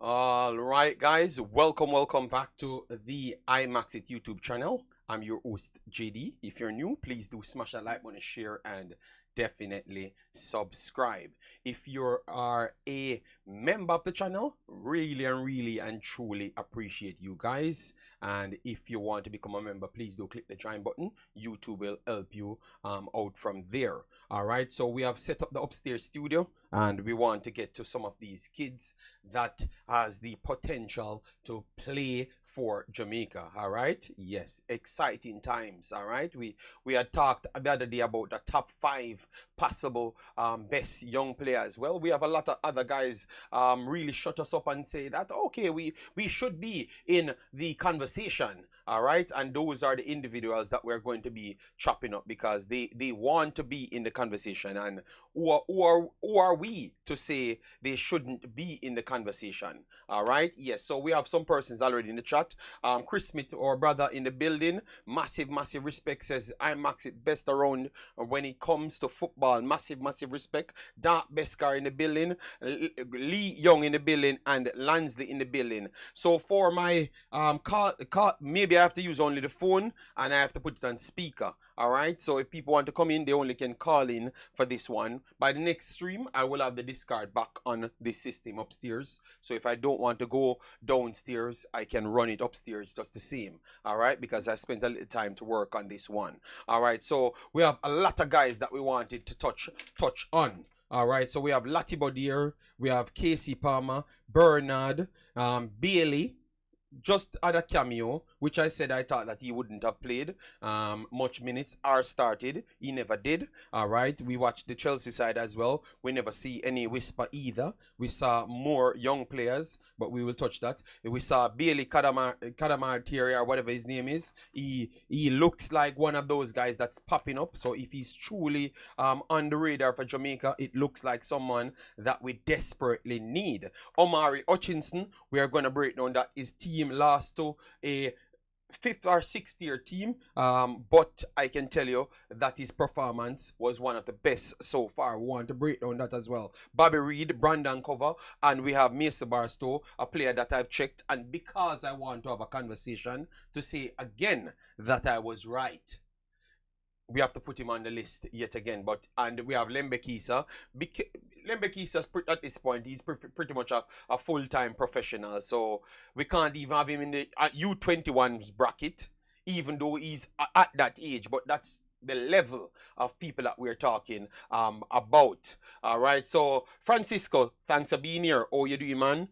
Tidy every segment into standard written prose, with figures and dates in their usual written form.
All right, guys, welcome back to the Imaxit YouTube channel. I'm your host, JD. If you're new, please do smash that like button, share, and definitely subscribe. If you are a member of the channel, really and truly appreciate you guys. And if you want to become a member, please do click the join button. YouTube will help you out from there. All right, so we have set up the upstairs studio and we want to get to some of these kids that has the potential to play for Jamaica. All right, yes, exciting times. All right, we had talked the other day about the top 5 possible best young players. Well, we have a lot of other guys really shut us up and say that okay, we should be in the conversation. All right, and those are the individuals that we're going to be chopping up because they want to be in the conversation. And who are we to say they shouldn't be in the conversation? All right, yes, so we have some persons already in the chat. Chris Smith, our brother in the building, massive respect, says Imaxit best around when it comes to football. Massive respect. Dark Beskar in the building, Lee Young in the building, and Lansley in the building. So for my call, maybe I have to use only the phone and I have to put it on speaker. All right, so if people want to come in, they only can call in for this one. By the next stream, I will have the discard back on the system upstairs. So if I don't want to go downstairs, I can run it upstairs just the same. All right, because I spent a little time to work on this one. All right, so we have a lot of guys that we wanted to touch on. All right, so we have Lati Bodier, we have Casey Palmer, Bernard, Bailey. Just had a cameo, which I said I thought that he wouldn't have played much minutes or started. He never did. All right, we watched the Chelsea side as well. We never see any whisper either. We saw more young players, but we will touch that. We saw Bailey Kadamar Thierry, or whatever his name is. He looks like one of those guys that's popping up. So if he's truly on the radar for Jamaica, it looks like someone that we desperately need. Omari Hutchinson, we are going to break down that his team lost to a 5th or 6th tier team, but I can tell you that his performance was one of the best so far. We want to break down that as well. Bobby Reed, Brandon Cover, and we have Mason Barstow, a player that I've checked, and because I want to have a conversation to say again that I was right, we have to put him on the list yet again. And we have Lembiksa. Lembiksa at this point, he's pretty much a full-time professional, so we can't even have him in the U21's bracket, even though he's at that age. But that's the level of people that we're talking about. All right, so Francisco, thanks for being here. Oh, you doing, man?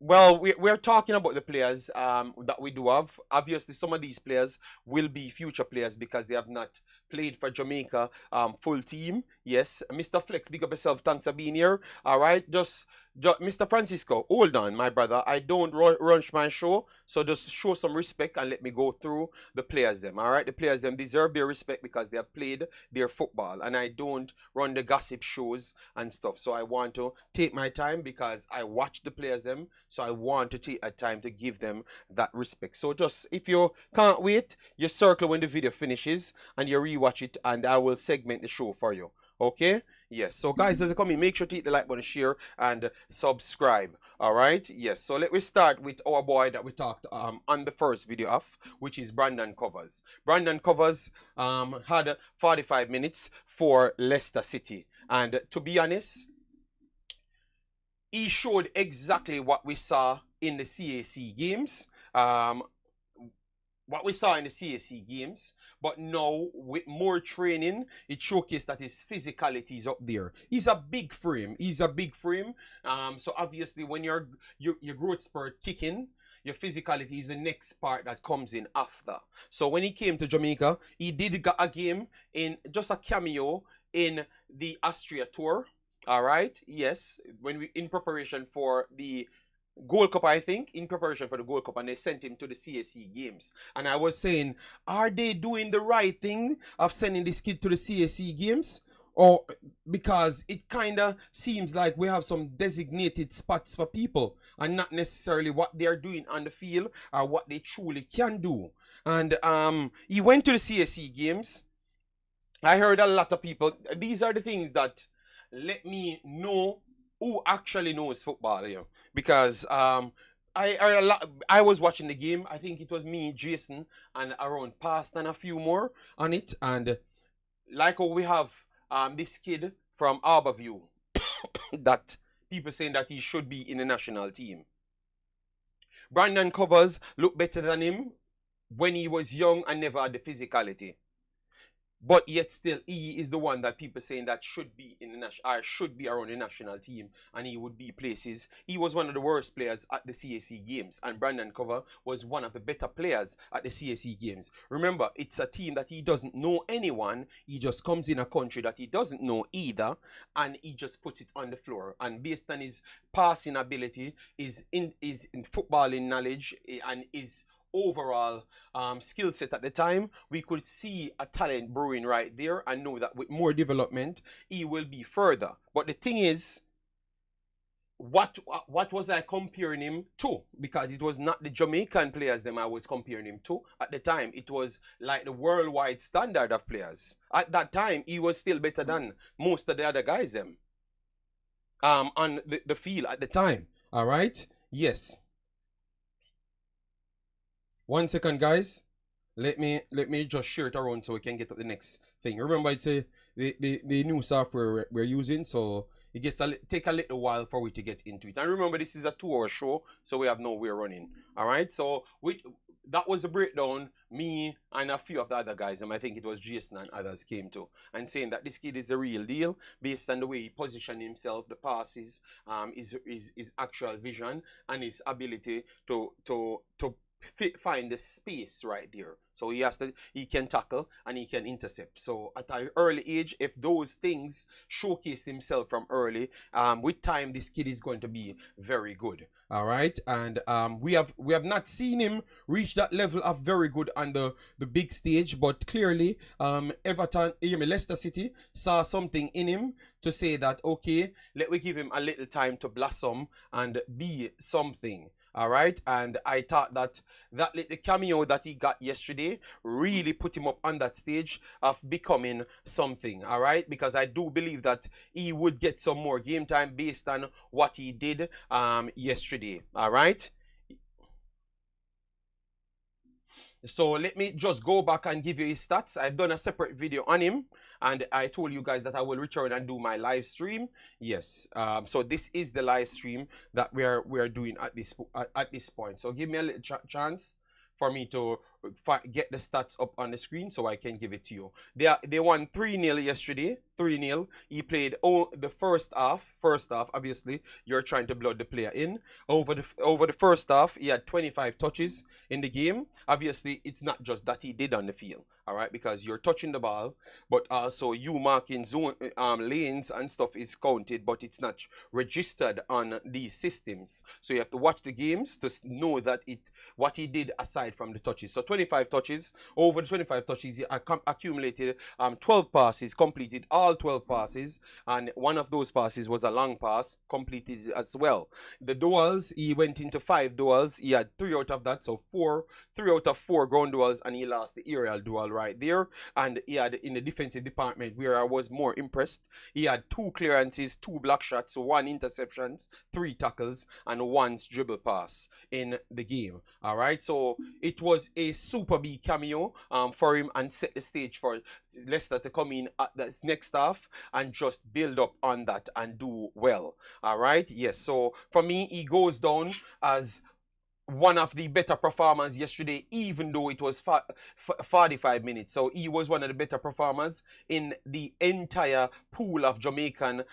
Well, we're talking about the players that we do have. Obviously, some of these players will be future players because they have not played for Jamaica full team. Yes, Mr. Flex, big up yourself. Thanks for being here. All right, just Mr. Francisco, hold on, my brother. I don't rush my show, so just show some respect and let me go through the players them. All right, the players them deserve their respect because they have played their football, and I don't run the gossip shows and stuff. So I want to take my time because I watch the players them, so I want to take a time to give them that respect. So just if you can't wait, you circle when the video finishes and you rewatch it, and I will segment the show for you. Okay? Yes. So guys, as you come in, make sure to hit the like button, share, and subscribe. All right? Yes. So let me start with our boy that we talked on the first video of, which is Brandon Covers. Brandon Covers had 45 minutes for Leicester City. And to be honest, he showed exactly what we saw in the CAC games. What we saw in the CAC games, but now with more training, it showcased that his physicality is up there. He's a big frame. So obviously, when your growth spurt kicking, your physicality is the next part that comes in after. So when he came to Jamaica, he did get a game in just a cameo in the Austria tour. All right, yes, when we in preparation for the Gold Cup, I think, in preparation for the Gold Cup, and they sent him to the CAC games. And I was saying, are they doing the right thing of sending this kid to the CAC games? Or because it kind of seems like we have some designated spots for people and not necessarily what they're doing on the field or what they truly can do. And he went to the CAC games. I heard a lot of people. These are the things that let me know who actually knows football, you know, because I was watching the game. I think it was me, Jason, and around Past and a few more on it. And like how we have this kid from Harborview that people saying that he should be in the national team. Brandon Covers looked better than him when he was young and never had the physicality. But yet still, he is the one that people saying that should be in the should be around the national team, and he would be places. He was one of the worst players at the CAC games, and Brandon Cover was one of the better players at the CAC games. Remember, it's a team that he doesn't know anyone. He just comes in a country that he doesn't know either, and he just puts it on the floor. And based on his passing ability, his in footballing knowledge, and his overall skill set at the time, we could see a talent brewing right there, and know that with more development he will be further. But the thing is, what was I comparing him to? Because it was not the Jamaican players them I was comparing him to at the time. It was like the worldwide standard of players. At that time, he was still better than most of the other guys them on the field at the time. All right, yes. 1 second, guys. Let me just share it around so we can get to the next thing. Remember, it's the new software we're using, so it gets take a little while for we to get into it. And remember, this is a 2-hour show, so we have no way running. All right, so that was the breakdown. Me and a few of the other guys, and I think it was Jason and others, came to, and saying that this kid is the real deal based on the way he positioned himself, the passes, his actual vision, and his ability to find the space right there. So he can tackle and he can intercept. So at an early age, if those things showcase himself from early, with time, this kid is going to be very good. All right, and we have not seen him reach that level of very good on the big stage, but clearly, Leicester City saw something in him to say that, okay, let me give him a little time to blossom and be something. All right, and I thought that little cameo that he got yesterday really put him up on that stage of becoming something. All right, because I do believe that he would get some more game time based on what he did yesterday. All right. So let me just go back and give you his stats. I've done a separate video on him, and I told you guys that I will return and do my live stream. Yes. So this is the live stream that we're doing at this point. So give me a little chance for me to get the stats up on the screen so I can give it to you. They won 3-0 yesterday. 3-0. He played the first half. First half, obviously, you're trying to blood the player in. Over the first half, he had 25 touches in the game. Obviously, it's not just that he did on the field, all right, because you're touching the ball, but also you marking zone lanes and stuff is counted, but it's not registered on these systems. So you have to watch the games to know that what he did aside from the touches. So 25 touches. Over the 25 touches, he accumulated 12 passes, completed all 12 passes, and one of those passes was a long pass, completed as well. The duels, he went into 5 duels. He had 3 out of that, so 3 out of 4 ground duels, and he lost the aerial duel right there. And he had, in the defensive department, where I was more impressed, he had 2 clearances, 2 block shots, 1 interceptions, 3 tackles, and 1 dribble pass in the game. All right, so it was a super big cameo for him, and set the stage for Leicester to come in at the next half and just build up on that and do well. All right, yes. So for me, he goes down as one of the better performers yesterday, even though it was 45 minutes. So he was one of the better performers in the entire pool of Jamaican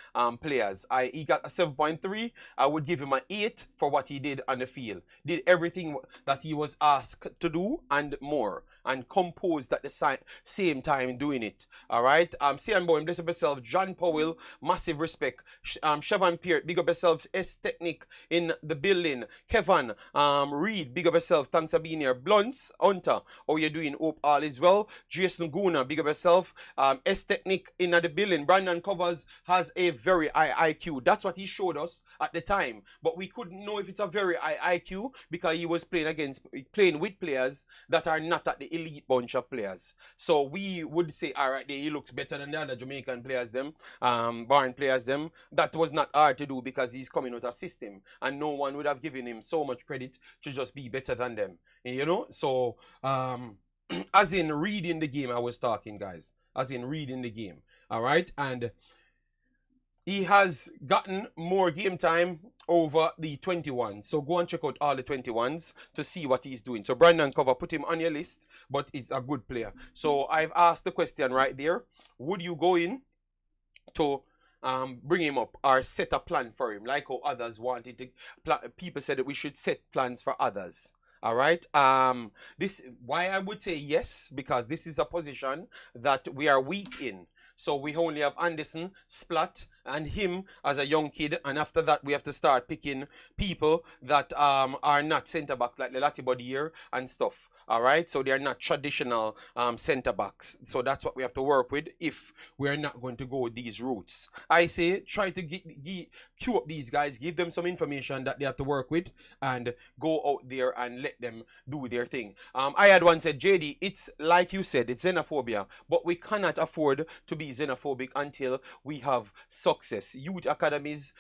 players. He got a 7.3. I would give him an 8 for what he did on the field. Did everything that he was asked to do and more, and composed at the same time doing it. All right. Sian Bowen, bless up yourself. John Powell, massive respect. Chevan Peart, big up yourself. S Technic in the building. Kevin, Reed, big up yourself. Thanks for being here. Blunts, Hunter, how you doing? Hope all is well. Jason Guna, big up yourself. S Technic in the building. Brandon Covers has a very high IQ. That's what he showed us at the time. But we couldn't know if it's a very high IQ because he was playing with players that are not at the elite bunch of players. So we would say, all right, he looks better than the other Jamaican players, them, Barn players, them. That was not hard to do because he's coming with a system, and no one would have given him so much credit to just be better than them. You know, so as in reading the game, I was talking, guys. As in reading the game, all right, and he has gotten more game time over the 21. So go and check out all the 21s to see what he's doing. So Brandon Cover, put him on your list, but he's a good player. So I've asked the question right there. Would you go in to bring him up or set a plan for him like how others wanted to? People said that we should set plans for others. All right. This why I would say yes, because this is a position that we are weak in. So we only have Anderson, Splat, and him as a young kid, and after that we have to start picking people that are not centre backs like the Latibody here and stuff. All right, so they are not traditional centre backs. So that's what we have to work with if we are not going to go these routes. I say try to queue up these guys, give them some information that they have to work with, and go out there and let them do their thing. I had one said, JD, it's like you said, it's xenophobia, but we cannot afford to be xenophobic until we have success. Youth academies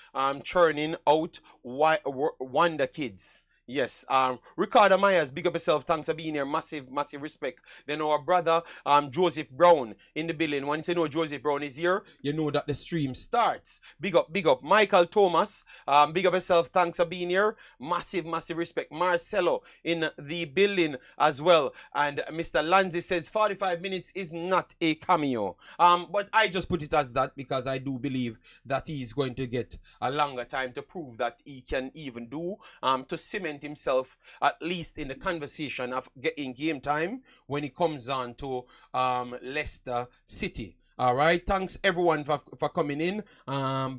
churning out wonder kids. Yes, Ricardo Myers, big up yourself. Thanks for being here. Massive respect. Then our brother, Joseph Brown in the building. Once you know Joseph Brown is here, you know that the stream starts. Big up. Michael Thomas, big up yourself. Thanks for being here. Massive respect. Marcelo in the building as well. And Mr. Lanzi says 45 minutes is not a cameo. But I just put it as that because I do believe that he's going to get a longer time to prove that he can even do, to cement himself at least in the conversation of getting game time when he comes on to Leicester City. All right, thanks everyone for coming in.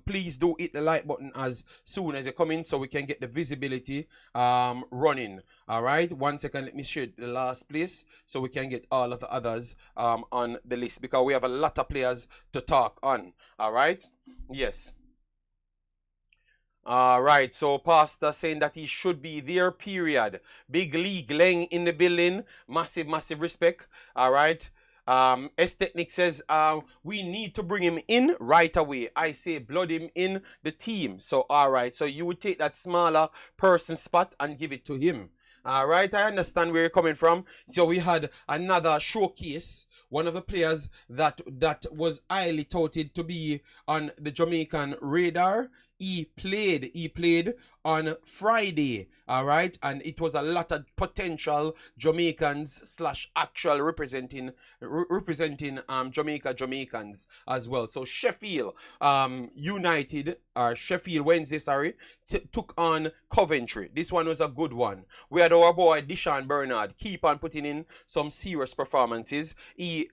Please do hit the like button as soon as you come in so we can get the visibility running. All right, 1 second, let me share the last place so we can get all of the others on the list because we have a lot of players to talk on. All right, yes. All right, so Pastor saying that he should be there, period. Big League Leng in the building. Massive respect. All right. S Technic says we need to bring him in right away. I say blood him in the team. So, all right. So you would take that smaller person spot and give it to him. All right. I understand where you're coming from. So we had another showcase. One of the players that was highly touted to be on the Jamaican radar. He played on Friday, all right, and it was a lot of potential Jamaicans / actual representing Jamaicans as well. So Sheffield Sheffield Wednesday, took on Coventry. This one was a good one. We had our boy Deshaun Bernard keep on putting in some serious performances. He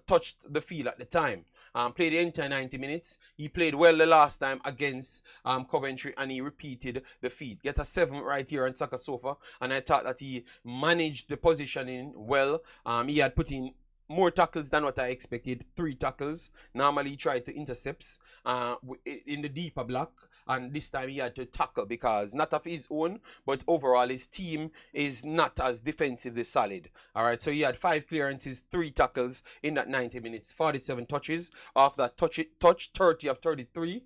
touched the field at the time. Played the entire 90 minutes. He played well the last time against Coventry, and he repeated the feat. Get a 7 right here on Saka Sofa, and I thought that he managed the positioning well. He had put in more tackles than what I expected. 3 tackles. Normally he tried to intercepts in the deeper block, and this time he had to tackle because not of his own, but overall his team is not as defensively solid. All right, so he had 5 clearances, 3 tackles in that 90 minutes, 47 touches. Off that touch 30 of 33,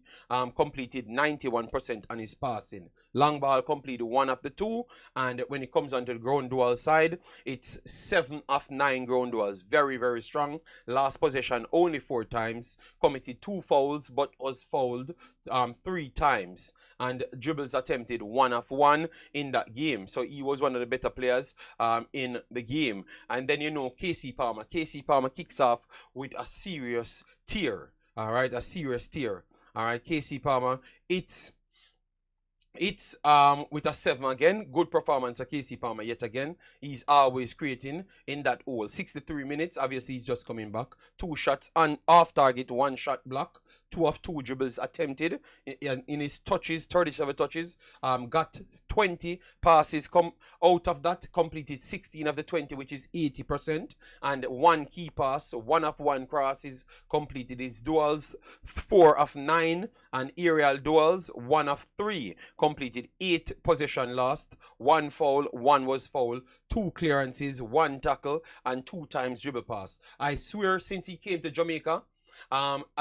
completed 91% on his passing. Long ball completed 1 of the 2, and when it comes onto the ground duel side, it's 7 of 9 ground duels. Very strong. Last possession only 4 times. Committed 2 fouls, but was fouled 3 times. And dribbles attempted 1 of 1 in that game. So he was one of the better players in the game. And then, you know, Casey Palmer kicks off with a serious tear. All right, a serious tear. All right, Casey Palmer, it's It's with a 7 again. Good performance of KC Palmer yet again. He's always creating in that hole. 63 minutes. Obviously, he's just coming back. 2 shots on off target, 1 shot block. 2 of 2 dribbles attempted. In his touches, 37 touches. Got 20 passes. Out of that, completed 16 of the 20, which is 80%. And 1 key pass, 1 of 1 crosses completed. His duels, 4 of 9. And aerial duels, 1 of 3. Completed 8 possession lost, 1 foul, 1 was foul, 2 clearances, 1 tackle, and 2 times dribble pass. I swear since he came to Jamaica,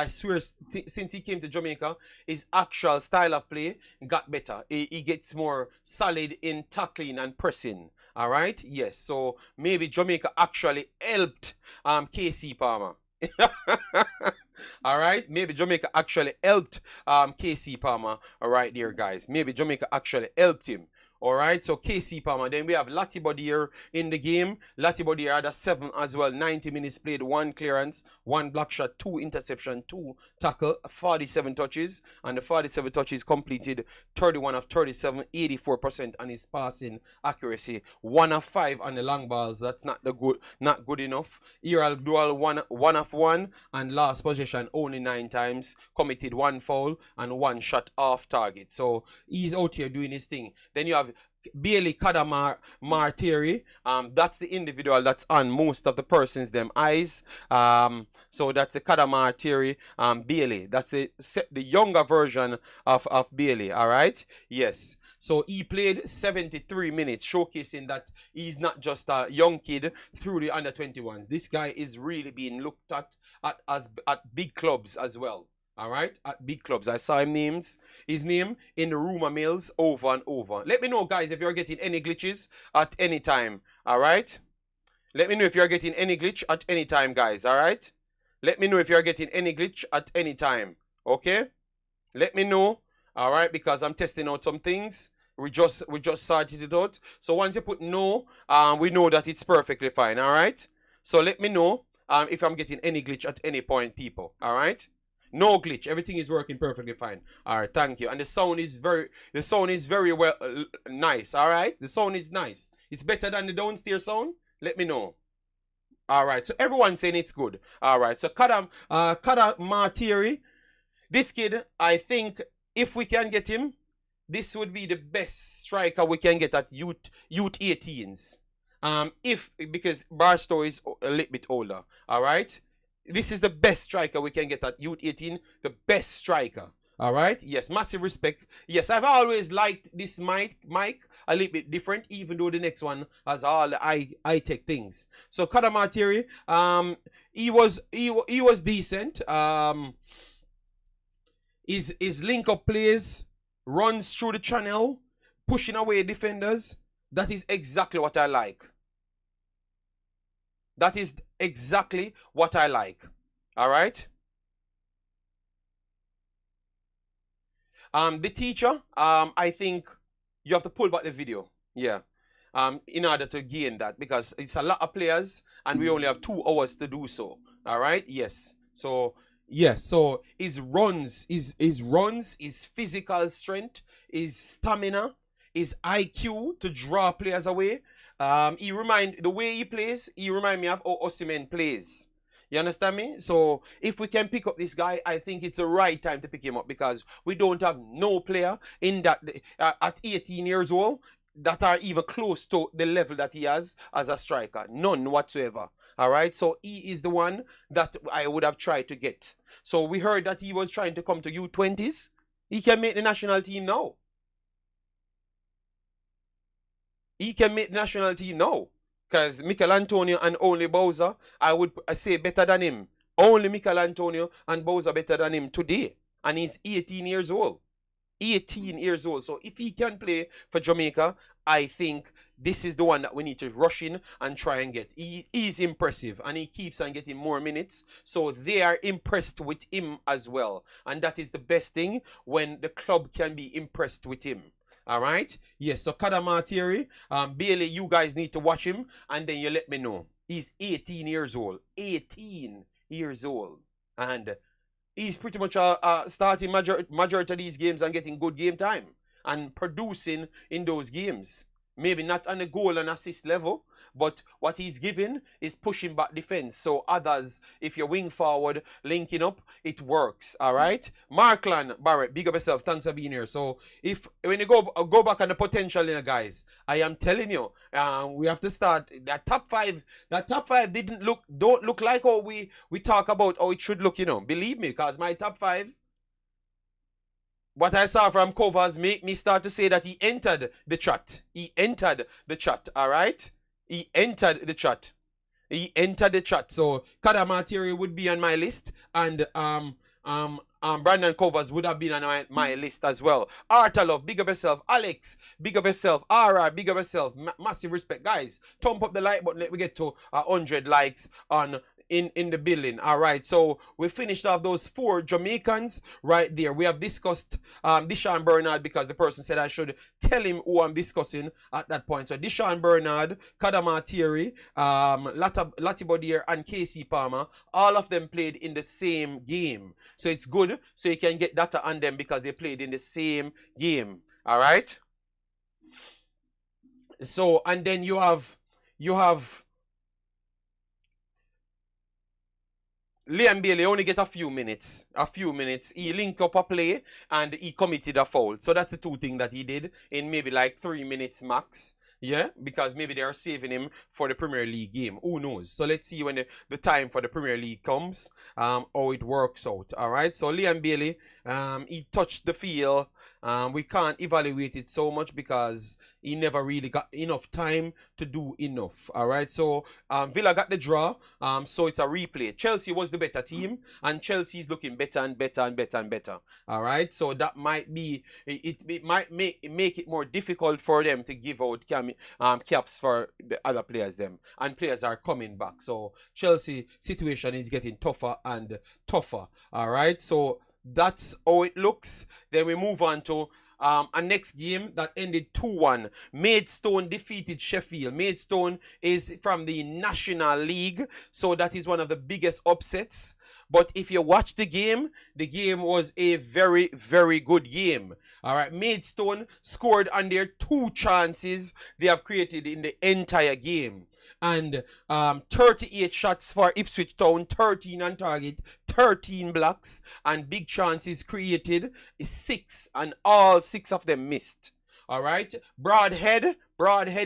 since he came to Jamaica, his actual style of play got better. He gets more solid in tackling and pressing. All right, yes. So maybe Jamaica actually helped KC Palmer. All right, maybe Jamaica actually helped KC Palmer. All right, there, guys. Maybe Jamaica actually helped him. All right, so KC Palmer. Then we have Lati Bodier in the game. Lati Bodier had a 7 as well. 90 minutes played, 1 clearance, 1 block shot, 2 interception, 2 tackle, 47 touches, and the 47 touches completed 31 of 37, 84% on his passing accuracy. 1 of 5 on the long balls. That's not good enough. Aerial duel 1 of 1, and last possession only 9 times. Committed 1 foul and 1 shot off target. So he's out here doing his thing. Then you have Bailey Kadamar Martiri. That's the individual that's on most of the person's them eyes. So that's the Kadamar Martiri Bailey. That's the younger version of Bailey. All right. Yes. So he played 73 minutes, showcasing that he's not just a young kid through the under-21s. This guy is really being looked at big clubs as well. All right, at big clubs. I saw his name in the rumor mills over and over. Let me know, guys, if you're getting any glitches at any time. All right, let me know if you're getting any glitch at any time, guys. All right, let me know if you're getting any glitch at any time. Okay, let me know. All right, because I'm testing out some things. We just started it out. So once you put no, we know that it's perfectly fine. All right. So let me know if I'm getting any glitch at any point, people. All right. No glitch. Everything is working perfectly fine. All right, thank you. And the sound is very well nice. All right, the sound is nice. It's better than the downstairs sound. Let me know. All right, so everyone's saying it's good. All right, so Kada Martiri, this kid, I think if we can get him, this would be the best striker we can get at youth 18s. Because Barstow is a little bit older. All right. This is the best striker we can get at youth 18. The best striker. All right. Yes. Massive respect. Yes. I've always liked this mic a little bit different, even though the next one has all the high-tech things. So Kadamatiri, he was decent. His link-up plays, runs through the channel, pushing away defenders. That is exactly what I like. That is exactly what I like. All right. The teacher, I think you have to pull back the video. Yeah. In order to gain that, because it's a lot of players and we only have 2 hours to do so. All right. Yes. So yes. So his runs, his physical strength, his stamina, his IQ to draw players away. The way he plays, he remind me of how Osimhen plays. You understand me? So if we can pick up this guy, I think it's the right time to pick him up, because we don't have no player in that at 18 years old that are even close to the level that he has as a striker. None whatsoever. All right. So he is the one that I would have tried to get. So we heard that he was trying to come to U20s. He can make the national team now. He can make the national team now. Because Mikel Antonio and only Bowser, I would say better than him. Only Mikel Antonio and Bowser better than him today. And he's 18 years old. 18 years old. So if he can play for Jamaica, I think this is the one that we need to rush in and try and get. He is impressive and he keeps on getting more minutes. So they are impressed with him as well. And that is the best thing, when the club can be impressed with him. All right. Yes. So Kadamatiri, Bailey, you guys need to watch him and then you let me know. He's 18 years old. 18 years old. And he's pretty much starting majority of these games and getting good game time. and producing in those games. Maybe not on the goal and assist level, but what he's giving is pushing back defense. So others, if you're wing forward, linking up, it works. All right. Markland Barrett, big up yourself. Thanks for being here. So if when you go back on the potential, guys, I am telling you, we have to start that top five. That top five don't look like how we talk about how it should look. Believe me, because my top five. What I saw from covers make me start to say that he entered the chat. He entered the chat, all right? He entered the chat. He entered the chat. So Kadamatiri would be on my list, and Brandon Covers would have been on my list as well. Artalov, big up yourself. Alex, big up yourself. Ara, big up yourself. Massive respect, guys. Thump up the like button. Let me get to 100 likes on in the building. All right, so we finished off those 4 Jamaicans right there. We have discussed Deshaun Bernard, because the person said I should tell him who I'm discussing at that point. So Deshaun Bernard, Kadama Thierry, Latibodier, and KC Palmer, all of them played in the same game. So it's good, so you can get data on them because they played in the same game. All right. So, and then you have Liam Bailey only get a few minutes. He linked up a play and he committed a foul. So that's the 2 things that he did in maybe like 3 minutes max. Yeah, because maybe they are saving him for the Premier League game. Who knows? So let's see when the time for the Premier League comes, how it works out. All right. So Liam Bailey, he touched the field. We can't evaluate it so much because he never really got enough time to do enough. All right. So Villa got the draw. So it's a replay. Chelsea was the better team, and Chelsea is looking better and better and better and better. All right. So that might be it might make it more difficult for them to give out caps for the other players. And players are coming back. So Chelsea situation is getting tougher and tougher. All right. So that's how it looks. Then we move on to a next game that ended 2-1. Maidstone defeated Sheffield. Maidstone is from the National League, so that is one of the biggest upsets. But if you watch the game was a very, very good game. All right, Maidstone scored on their 2 chances they have created in the entire game. And 38 shots for Ipswich Town, 13 on target, 13 blocks, and big chances created is 6, and all 6 of them missed. All right, Broadhead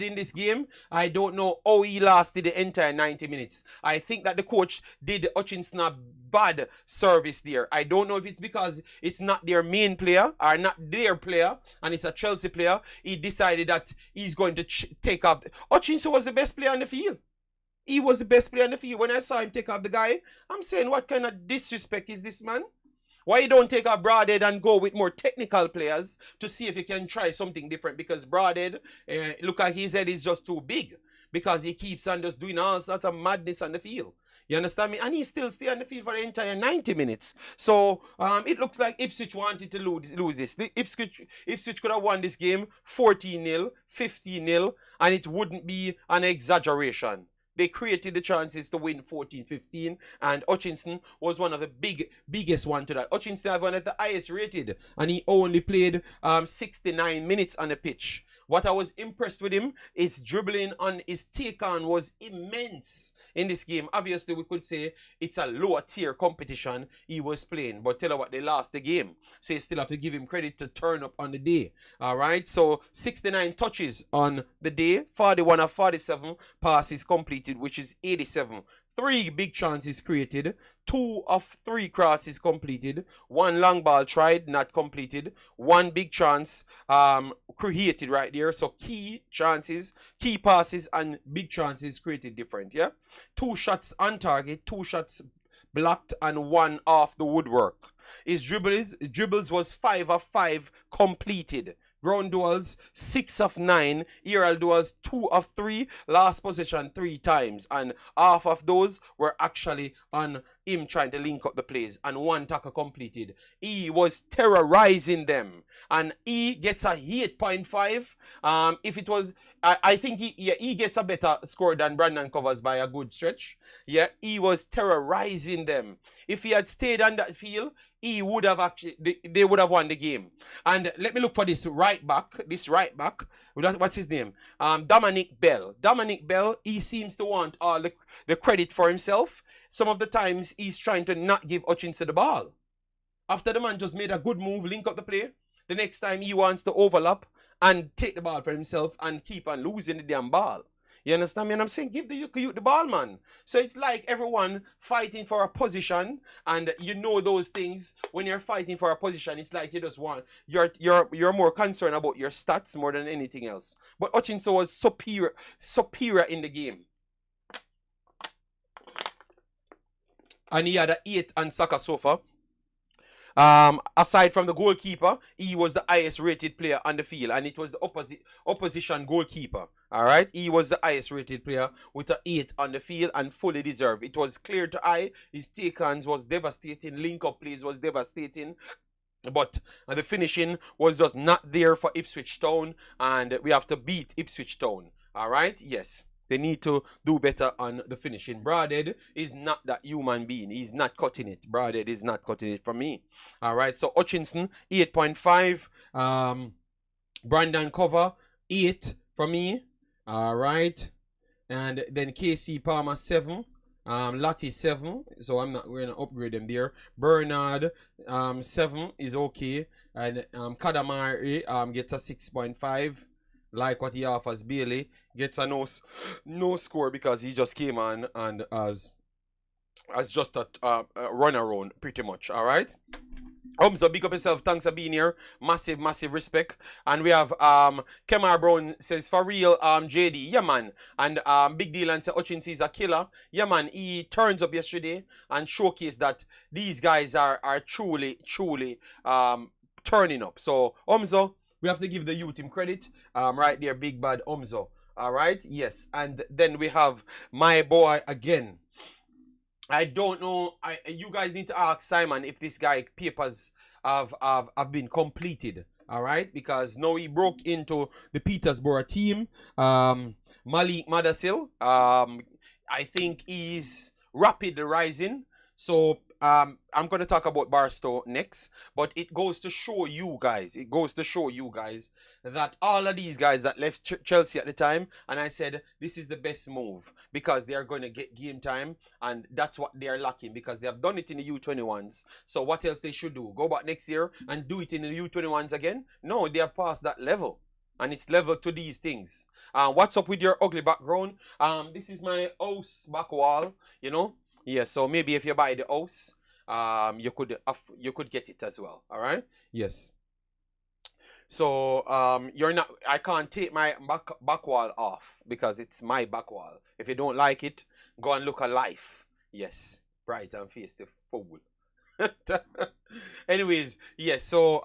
in this game, I don't know how he lasted the entire 90 minutes. I think that the coach did Hutchinson a bad service there. I don't know if it's because it's not their main player or not their player, and it's a Chelsea player. He decided that he's going to take up. Hutchinson was the best player on the field. He was the best player on the field. When I saw him take off the guy, I'm saying, what kind of disrespect is this, man? Why you don't take a Broadhead and go with more technical players to see if you can try something different? Because Broadhead, look like his head is just too big, because he keeps on just doing all sorts of madness on the field. You understand me? And he still stay on the field for the entire 90 minutes. So it looks like Ipswich wanted to lose this. Ipswich could have won this game 14-0, 15-0, and it wouldn't be an exaggeration. They created the chances to win 14-15, and Hutchinson was one of the biggest one to that. Hutchinson had one of the highest rated, and he only played 69 minutes on the pitch. What I was impressed with him is dribbling on his take-on was immense in this game. Obviously, we could say it's a lower tier competition he was playing, but tell you what, they lost the game. So you still have to give him credit to turn up on the day. All right, so 69 touches on the day, 41 of 47 passes completed, which is 87. 3 big chances created, 2 of 3 crosses completed, 1 long ball tried, not completed, 1 big chance created right there. So key chances, key passes, and big chances created different. Yeah, 2 shots on target, 2 shots blocked, and 1 off the woodwork. His dribbles was 5 of 5 completed. Ground duels 6 of 9, aerial duels 2 of 3, last possession 3 times, and half of those were actually on him trying to link up the plays, and 1 tackle completed. He was terrorizing them, and he gets a 8.5. If it was I think he gets a better score than Brandon Covers by a good stretch. Yeah, he was terrorizing them. If he had stayed on that field, he would have actually they would have won the game. And let me look for this right back. This right back. What's his name? Dominic Bell. Dominic Bell. He seems to want all the credit for himself. Some of the times he's trying to not give Hutchinson the ball. After the man just made a good move, link up the play, the next time he wants to overlap and take the ball for himself and keep on losing the damn ball. You understand me? And I'm saying, give the youth the ball, man. So it's like everyone fighting for a position, and you know those things. When you're fighting for a position, it's like you just want you're more concerned about your stats more than anything else. But Hutchinson was superior in the game. And he had an 8 on Saka Sofa. Aside from the goalkeeper, he was the highest rated player on the field, and it was the opposition goalkeeper. All right, he was the highest rated player with an 8 on the field and fully deserved. It was clear to eye. His take-ons was devastating. Link-up plays was devastating. But the finishing was just not there for Ipswich Town, and we have to beat Ipswich Town. All right, yes. They need to do better on the finishing. Broadhead is not that human being. He's not cutting it. Broadhead is not cutting it for me. All right. So Hutchinson, 8.5. Brandon Cover, 8 for me. All right. And then KC Palmer, 7. Lati 7. So we're gonna upgrade them there. Bernard, 7 is okay. And Kadamari gets a 6.5. Like what he offers. Bailey gets a no score because he just came on and as just a run around pretty much. All right. So big up yourself. Thanks for being here. Massive respect. And we have Kemar Brown says, for real, JD, yeah man. And Big Deal and say Hutchinson is a killer. Yeah man, he turns up yesterday and showcased that these guys are truly turning up. So we have to give the youth him credit. Right there, big bad Omzo. All right, yes. And then we have my boy again. I don't know. You guys need to ask Simon if this guy papers have been completed. All right, because now he broke into the Petersborough team. Malik Madasil. I think he's rapidly rising. So I'm going to talk about Barstow next, but it goes to show you guys, that all of these guys that left Chelsea at the time, and I said, this is the best move because they are going to get game time, and that's what they are lacking because they have done it in the U21s. So what else they should do? Go back next year and do it in the U21s again? No, they have passed that level. And it's level to these things. What's up with your ugly background? This is my house back wall, you know. Yeah, so maybe if you buy the house, you could get it as well. All right. Yes. So I can't take my back wall off because it's my back wall. If you don't like it, go and look at life. Yes, bright and face the fool. Anyways, yes, so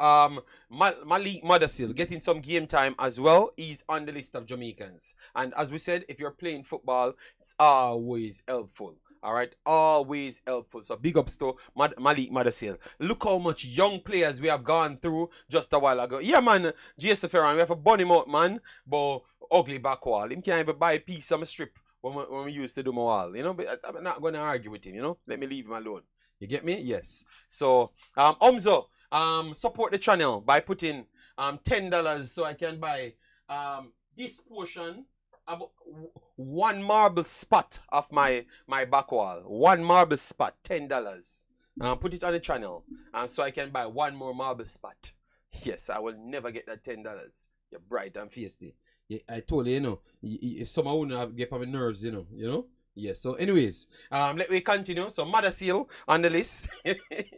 Malik Madasil getting some game time as well. He's on the list of Jamaicans. And as we said, if you're playing football, it's always helpful. All right, always helpful. So big ups to Malik Madasil. Look how much young players we have gone through just a while ago. Yeah, man, JS Ferran, we have a bunny out, man, but ugly back wall. Him can't even buy a piece of my strip when we used to do my wall, you know. But I'm not going to argue with him, you know. Let me leave him alone. You get me? Yes. So, Omzo, support the channel by putting $10 so I can buy this portion of one marble spot of my back wall. One marble spot, $10. Put it on the channel so I can buy one more marble spot. Yes, I will never get that $10. You're bright and feisty. Yeah, I told you, you know, someone will get on my nerves, you know. Yes, so anyways, let me continue. So Madasil on the list.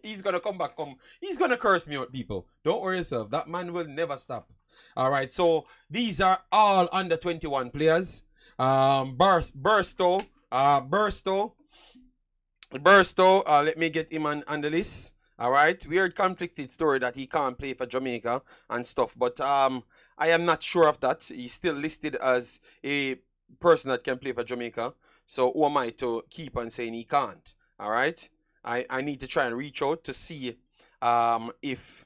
He's gonna come back. He's gonna curse me with people. Don't worry yourself. That man will never stop. Alright, so these are all under 21 players. Burstow, let me get him on the list. Alright. Weird conflicted story that he can't play for Jamaica and stuff, but I am not sure of that. He's still listed as a person that can play for Jamaica. So who am I to keep on saying he can't? All right. I need to try and reach out to see if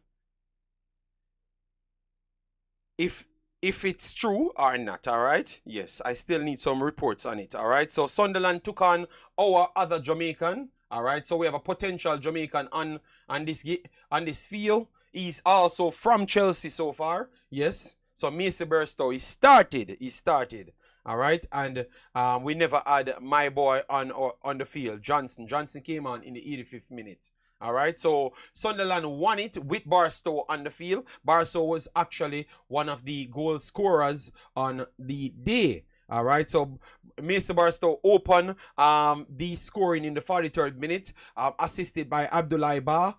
if it's true or not, all right? Yes, I still need some reports on it, all right? So Sunderland took on our other Jamaican, all right? So we have a potential Jamaican on on this field. He's also from Chelsea so far, yes. So Macy Burstow, he started, all right? And we never had my boy on the field, Johnson. Johnson came on in the 85th minute. All right, so Sunderland won it with Barstow on the field. Barstow was actually one of the goal scorers on the day. All right, so Mr. Barstow opened the scoring in the 43rd minute, assisted by Abdullah Ba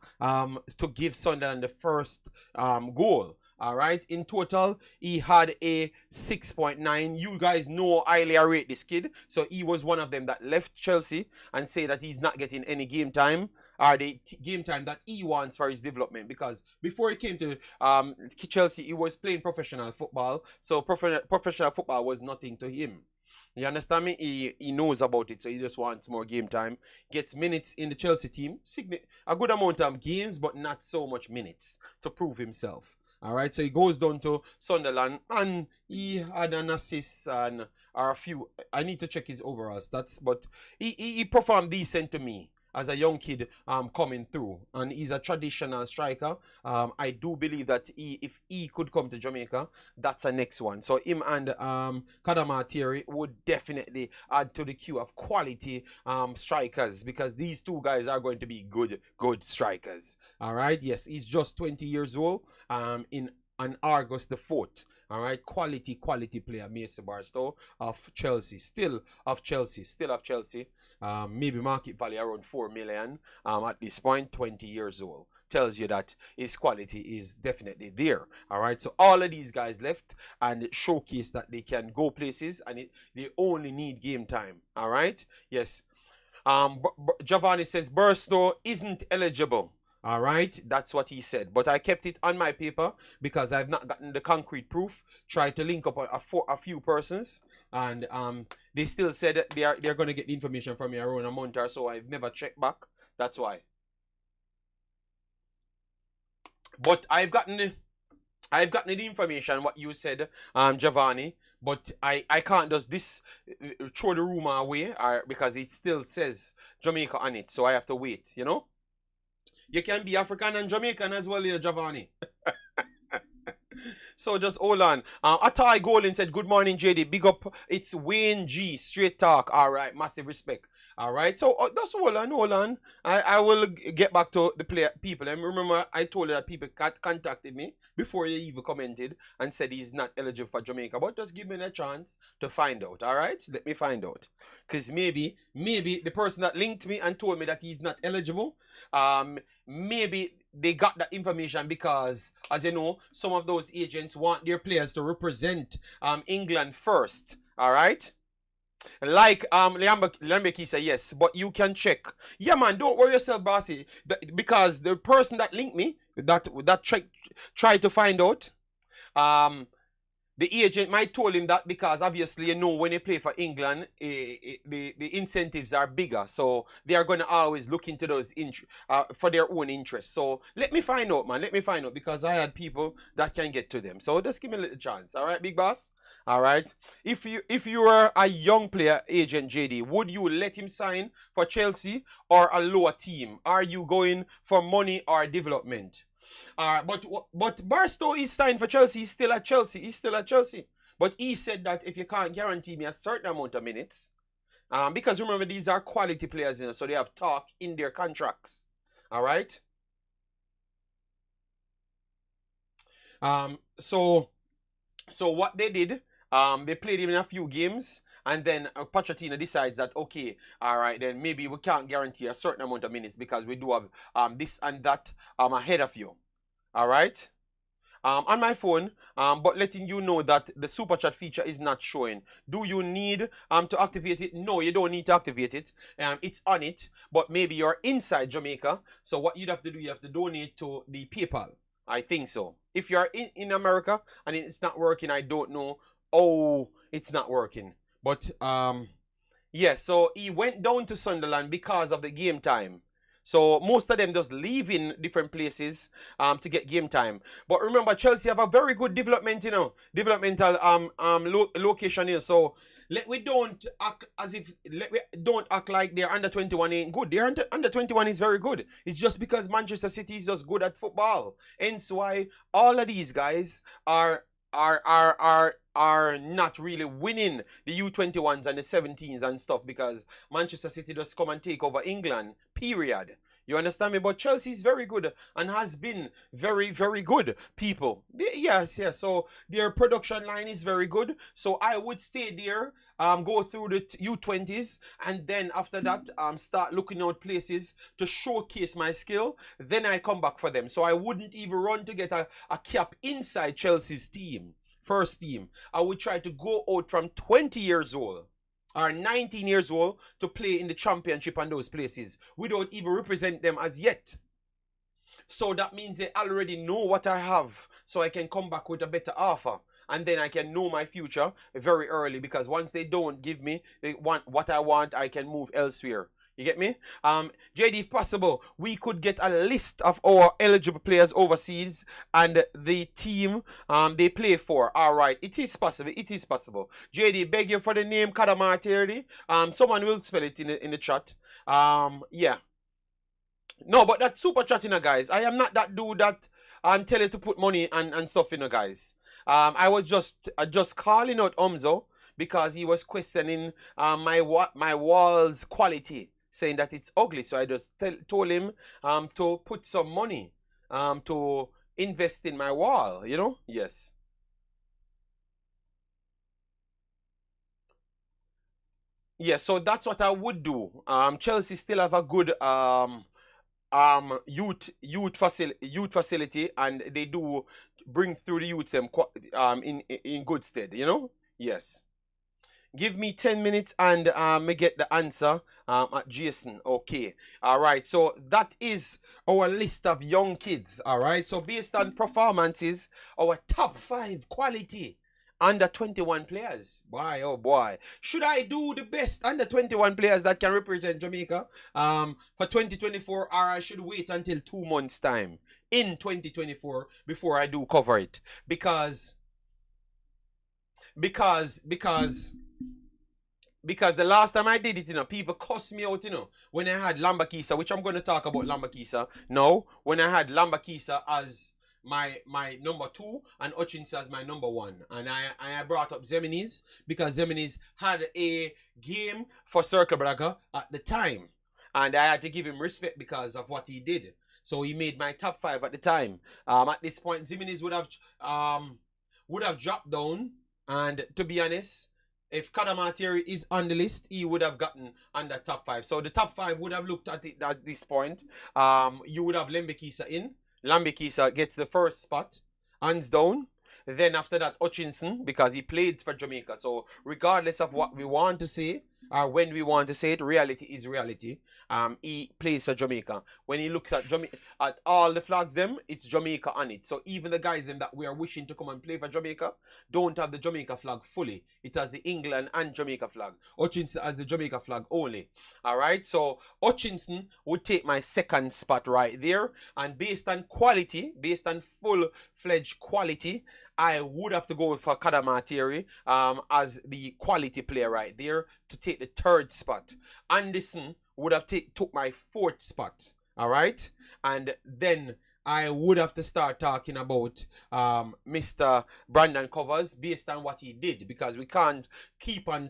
to give Sunderland the first goal. All right, in total, he had a 6.9. You guys know highly I rate this kid. So he was one of them that left Chelsea and say that he's not getting any game time or the game time that he wants for his development, because before he came to Chelsea, he was playing professional football. So professional football was nothing to him. You understand me? He knows about it, so he just wants more game time. Gets minutes in the Chelsea team, a good amount of games, but not so much minutes to prove himself. All right, so he goes down to Sunderland, and he had an assist and or a few. I need to check his overall stats, but he performed decent to me as a young kid coming through, and he's a traditional striker. I do believe that if he could come to Jamaica, that's a next one. So him and Kadama Thierry would definitely add to the queue of quality strikers, because these two guys are going to be good strikers. All right, yes, he's just 20 years old in on August the 4th. All right, quality player, Macy Barstow of Chelsea, still of Chelsea. Maybe market value around 4 million at this point, 20 years old. Tells you that his quality is definitely there. All right, so all of these guys left and showcase that they can go places, and they only need game time. All right, yes. Giovanni says Burstow isn't eligible. All right, that's what he said. But I kept it on my paper because I've not gotten the concrete proof. Tried to link up a few persons, and they still said that they're going to get the information from me around a month or so. I've never checked back. That's why. But I've gotten the information what you said, Giovanni. But I can't just throw the rumor away, because it still says Jamaica on it. So I have to wait. You know. You can be African and Jamaican as well, Giovanni. So just hold on. Atai Golin said, good morning, JD. Big up. It's Wayne G. Straight talk. All right. Massive respect. All right. So just hold on. I will get back to the people. And remember, I told you that people contacted me before you even commented and said he's not eligible for Jamaica. But just give me a chance to find out. All right. Let me find out. Because maybe the person that linked me and told me that he's not eligible, maybe they got that information because, as you know, some of those agents want their players to represent England first. All right. Like Lembiksa, yes, but you can check. Yeah, man, don't worry yourself, bossy. Because the person that linked me, that tried to find out, the agent might told him that because obviously, you know, when they play for England, the incentives are bigger. So they are going to always look into those for their own interests. So let me find out, man. Let me find out, because I had people that can get to them. So just give me a little chance. All right, big boss? All right. If you were a young player agent, JD, would you let him sign for Chelsea or a lower team? Are you going for money or development? But Barstow is signed for Chelsea. He's still at Chelsea. But he said that if you can't guarantee me a certain amount of minutes, because remember, these are quality players, so they have talk in their contracts. All right. So what they did, they played him in a few games, and then Pochettino decides that, okay, all right, then maybe we can't guarantee a certain amount of minutes because we do have this and that ahead of you. All right. On my phone, but letting you know that the super chat feature is not showing. Do you need to activate it? No, you don't need to activate it. It's on it, but maybe you're inside Jamaica. So what you'd have to do, you have to donate to the PayPal. I think so. If you're in America and it's not working, I don't know. Oh, it's not working. But yeah, so he went down to Sunderland because of the game time. So most of them just leave in different places to get game time. But remember, Chelsea have a very good development, developmental location here. So let we don't act as if let we don't act like their under 21 ain't good. Their under 21 is very good. It's just because Manchester City is just good at football. Hence why all of these guys are not really winning the U21s and the 17s and stuff because Manchester City just come and take over England. Period. You understand me? But Chelsea is very good and has been very, very good, people. Yes, yes. So their production line is very good. So I would stay there, go through the U20s, and then after that, start looking out places to showcase my skill. Then I come back for them. So I wouldn't even run to get a cap inside Chelsea's team, first team. I would try to go out from 20 years old are 19 years old to play in the championship and those places. We don't even represent them as yet. So that means they already know what I have. So I can come back with a better offer. And then I can know my future very early. Because once they don't give me what I want, I can move elsewhere. You get me? JD, if possible, we could get a list of our eligible players overseas and the team they play for. All right, it is possible. It is possible. JD, beg you for the name Kadamateri. Someone will spell it in the chat. Yeah. No, but that's super chat, guys. I am not that dude that tell you to put money and stuff, guys. I was just calling out Omzo because he was questioning my wall's quality, saying that it's ugly. So I just told him to put some money to invest in my wall, Yes. Yeah, so that's what I would do. Chelsea still have a good youth facility, and they do bring through the youths in good stead, Yes. Give me 10 minutes and me get the answer at Jason. Okay. All right. So that is our list of young kids. All right. So based on performances, our top 5 quality under 21 players. Boy, oh boy. Should I do the best under 21 players that can represent Jamaica for 2024, or I should wait until 2 months time in 2024 before I do cover it? Because the last time I did it, people cussed me out, when I had Lembiksa, which I'm going to talk about Lembiksa now, when I had Lembiksa as my number 2 and Hutchinson as my number 1. And I brought up Zeminis because Zeminis had a game for Circle Braga at the time. And I had to give him respect because of what he did. So he made my top 5 at the time. At this point, Zeminis would have dropped down. And to be honest, if Kadamateri is on the list, he would have gotten under top 5. So the top 5 would have looked at it at this point. You would have Lembiksa in. Lembiksa gets the first spot, hands down. Then after that, Hutchinson, because he played for Jamaica. So regardless of what we want to say, or when we want to say it, reality is reality. He plays for Jamaica. When he looks at at all the flags, it's Jamaica on it. So even the guys that we are wishing to come and play for Jamaica don't have the Jamaica flag fully. It has the England and Jamaica flag. Hutchinson has the Jamaica flag only. All right. So Hutchinson would take my second spot right there. And based on quality, based on full-fledged quality, I would have to go for Kadamateri as the quality player right there to take the 3rd spot. Anderson would have took my 4th spot. All right. And then I would have to start talking about Mr. Brandon Covers based on what he did, because we can't keep on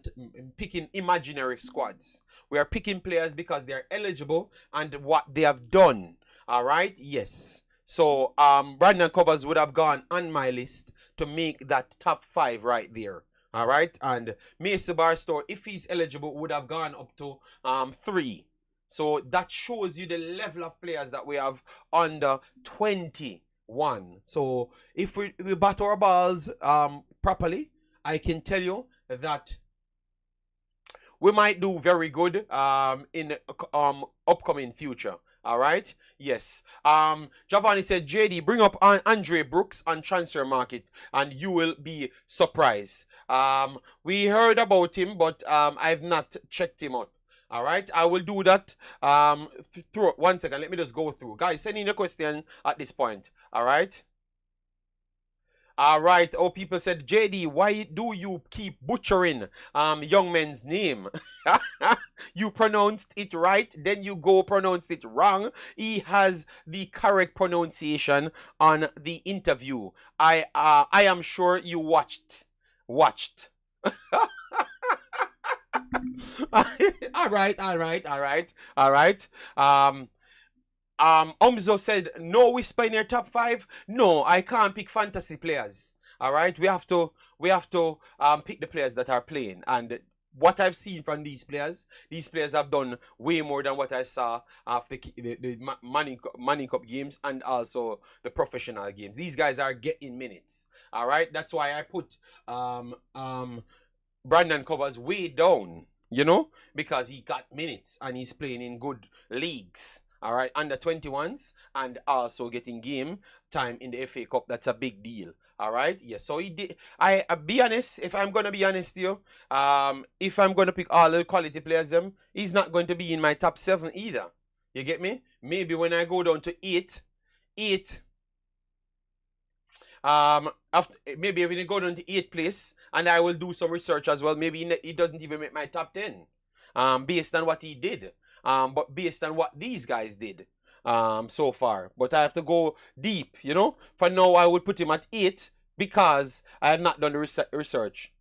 picking imaginary squads. We are picking players because they are eligible and what they have done. All right. Yes. So Brandon Covers would have gone on my list to make that top 5 right there. All right. And Mason Barstow, if he's eligible, would have gone up to 3. So that shows you the level of players that we have under 21. So if we bat our balls properly, I can tell you that we might do very good in the upcoming future. All right. Yes. Giovanni said, JD, bring up Andre Brooks on transfer market and you will be surprised. We heard about him, but I've not checked him out. All right, I will do that. Through 1 second. Let me just go through. Guys, send in a question at this point. All right. All right. Oh, people said, JD, why do you keep butchering young men's name? You pronounced it right, then you go pronounced it wrong. He has the correct pronunciation on the interview. I am sure you watched. All right, all right, all right, all right. Omzo said, no whisper in your top five. No, I can't pick fantasy players. All right, we have to pick the players that are playing. And what I've seen from these players have done way more than what I saw after the Money Cup games and also the professional games. These guys are getting minutes. All right, that's why I put Brandon Covers way down, because he got minutes and he's playing in good leagues. All right, under 21s and also getting game time in the FA Cup. That's a big deal. All right, yes. So he did. I be honest. If I'm gonna be honest to you, if I'm gonna pick all the quality players, he's not going to be in my top 7 either. You get me? Maybe when I go down to 8, after maybe if he go down to 8th place, and I will do some research as well. Maybe he doesn't even make my top 10, based on what he did, but based on what these guys did, so far. But I have to go deep, For now, I would put him at 8 because I have not done the research.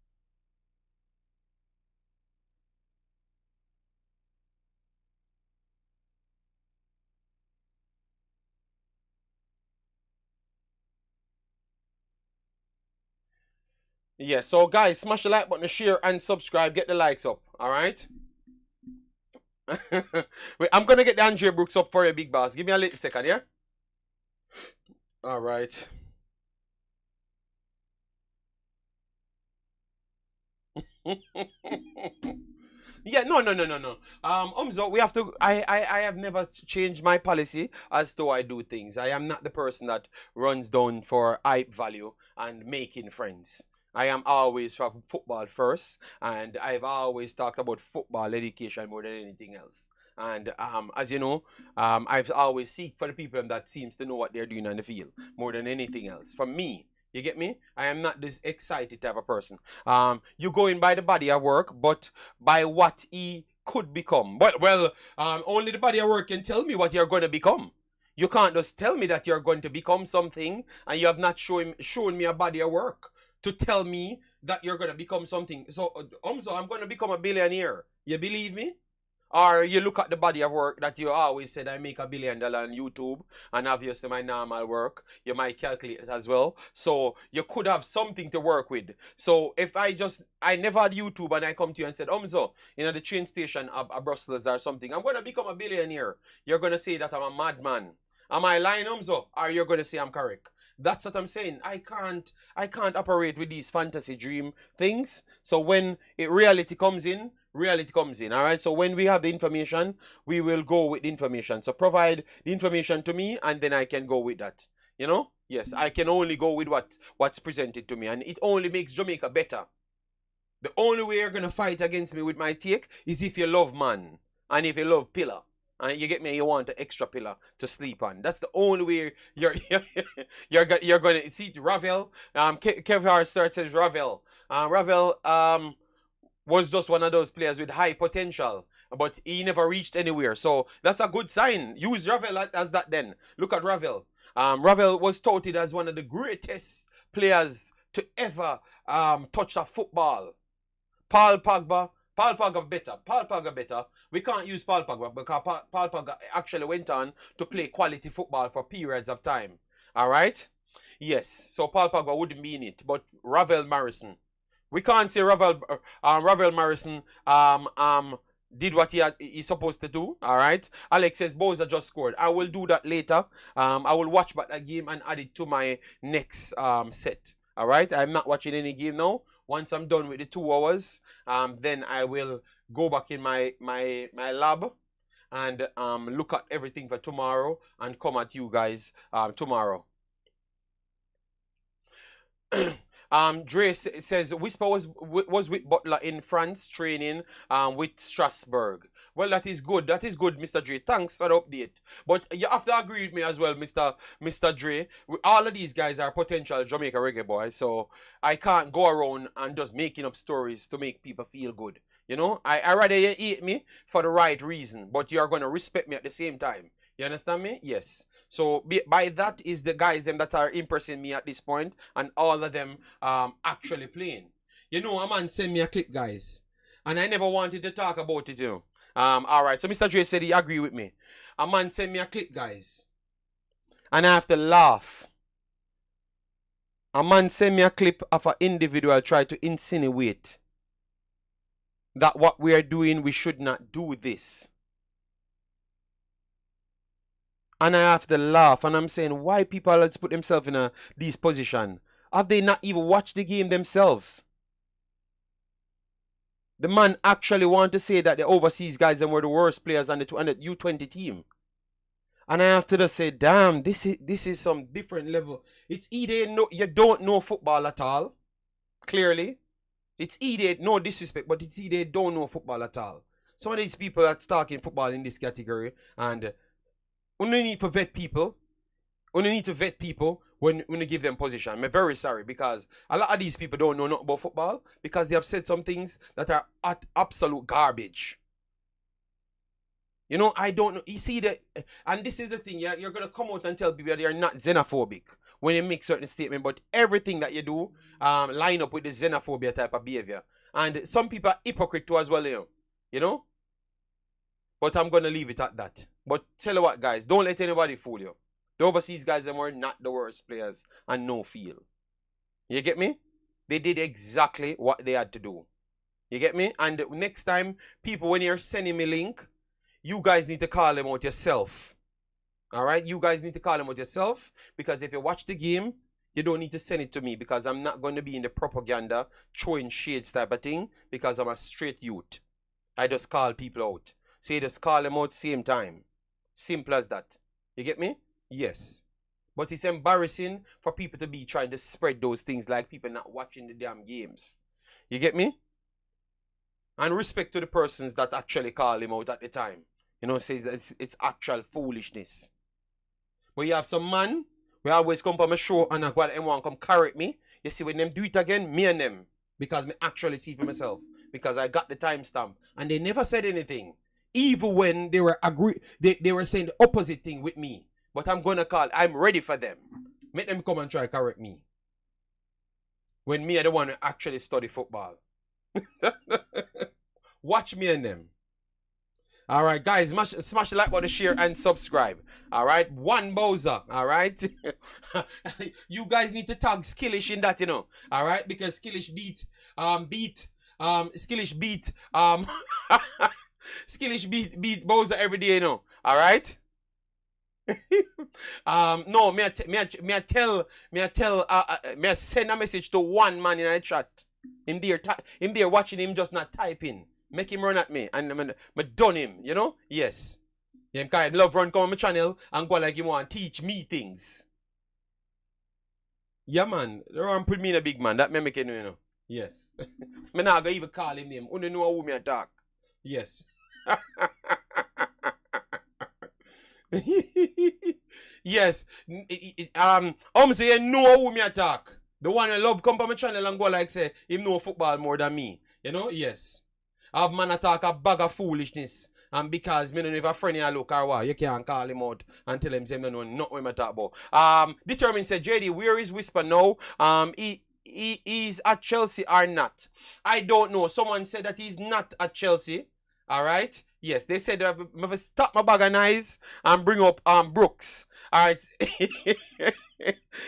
Yeah, so guys, smash the like button, share, and subscribe. Get the likes up, all right? Wait, I'm gonna get the Andre Brooks up for you, big boss. Give me a little second, yeah? All right. Yeah, no. Umzo, we have to. I have never changed my policy as to how I do things. I am not the person that runs down for hype value and making friends. I am always from football first, and I've always talked about football education more than anything else. And as you know, I've always seek for the people that seems to know what they're doing on the field more than anything else. For me, you get me? I am not this excited type of person. You go in by the body of work, but by what he could become. Only the body of work can tell me what you're going to become. You can't just tell me that you're going to become something and you have not shown me a body of work to tell me that you're going to become something. So, I'm going to become a billionaire. You believe me? Or you look at the body of work that you always said, I make $1 billion on YouTube, and obviously my normal work, you might calculate it as well. So you could have something to work with. So if I never had YouTube and I come to you and said, the train station of Brussels or something, I'm going to become a billionaire. You're going to say that I'm a madman. Am I lying, or you're going to say I'm correct? That's what I'm saying. I can't operate with these fantasy dream things. So when reality comes in, all right? So when we have the information, we will go with the information. So provide the information to me, and then I can go with that. Yes, I can only go with what's presented to me, and it only makes Jamaica better. The only way you're going to fight against me with my take is if you love man, and if you love pillar. And you get me, you want an extra pillar to sleep on. That's the only way you're going to see Ravel. Kevin Start says Ravel. Ravel was just one of those players with high potential, but he never reached anywhere. So that's a good sign. Use Ravel as that then. Look at Ravel. Ravel was touted as one of the greatest players to ever touch a football. Paul Pogba better. We can't use Paul Pogba because Paul Pogba actually went on to play quality football for periods of time. All right? Yes. So Paul Pogba wouldn't be in it, but Ravel Morrison. We can't say Ravel Morrison did what he's supposed to do. All right. Alex says Boza just scored. I will do that later. I will watch back that game and add it to my next set. All right. I'm not watching any game now. Once I'm done with the 2 hours, then I will go back in my lab and look at everything for tomorrow and come at you guys tomorrow. Dre says Whisper was with Butler in France training with Strasbourg. Well, that is good. That is good, Mr. Dre. Thanks for the update. But you have to agree with me as well, Mr. Dre. All of these guys are potential Jamaica Reggae Boys, so I can't go around and just making up stories to make people feel good. You know, I rather you hate me for the right reason, but you are going to respect me at the same time. You understand me? Yes. So by that is the guys them that are impressing me at this point, and all of them actually playing. You know, a man sent me a clip, guys, and I never wanted to talk about it, you know. All right. So Mr. Dre said he agree with me. A man sent me a clip, guys, and I have to laugh. A man sent me a clip of an individual try to insinuate that what we are doing, we should not do this. And I have to laugh, and I'm saying, why people let's put themselves in these position? Have they not even watched the game themselves? The man actually want to say that the overseas guys were the worst players on the U20 team. And I have to just say, damn, this is some different level. It's either you don't know football at all, clearly. It's either, no disrespect, but it's either don't know football at all. Some of these people are talking football in this category, and we need to vet people. We need to vet people when you give them position. I'm very sorry, because a lot of these people don't know nothing about football because they have said some things that are absolute garbage. You know, I don't know. You see, and this is the thing, you're going to come out and tell people that you're not xenophobic when you make certain statements, but everything that you do line up with the xenophobia type of behavior. And some people are hypocrite too as well, you know? But I'm going to leave it at that. But tell you what, guys, don't let anybody fool you. The overseas guys were not the worst players and no feel. You get me? They did exactly what they had to do. You get me? And next time, people, when you're sending me link, you guys need to call them out yourself. Alright? You guys need to call them out yourself, because if you watch the game, you don't need to send it to me, because I'm not going to be in the propaganda, throwing shades type of thing, because I'm a straight youth. I just call people out. So you just call them out same time. Simple as that. You get me? Yes. But it's embarrassing for people to be trying to spread those things like people not watching the damn games. You get me? And respect to the persons that actually call him out at the time. You know, says that it's actual foolishness. But you have some man, we always come from a show and while anyone come correct me. You see, when them do it again, me and them. Because me actually see for myself. Because I got the timestamp. And they never said anything. Even when they were they were saying the opposite thing with me. But I'm gonna call. I'm ready for them. Make them come and try to correct me. When me are the one who actually study football. Watch me and them. Alright, guys, smash the like button, share, and subscribe. Alright, one Bowser. Alright. You guys need to tag Skillish in that, you know. Alright, because Skillish beat Skillish beat Bowser every day, you know. Alright? No, me send a message to one man in a chat. Him there watching him just not typing. Make him run at me. And me done him, you know? Yes. Yeah, I love run come on my channel and go like him want teach me things. Yeah, man. Run put me in a big man. That me make it, you know. Yes. Me not gonna even call him name. Only know who me attack. Yes. Yes. Say you know who me attack. The one I love come on my channel and go like say him know football more than me. You know? Yes. I have man attack a bag of foolishness. And because me don't know if a friend you look or what, you can't call him out and tell him say no not what I talk about. Determined said JD, where is Whisper now? He's at Chelsea or not? I don't know. Someone said that he's not at Chelsea. Alright? Yes, they said that I stop my bag of eyes and bring up Brooks. Alright.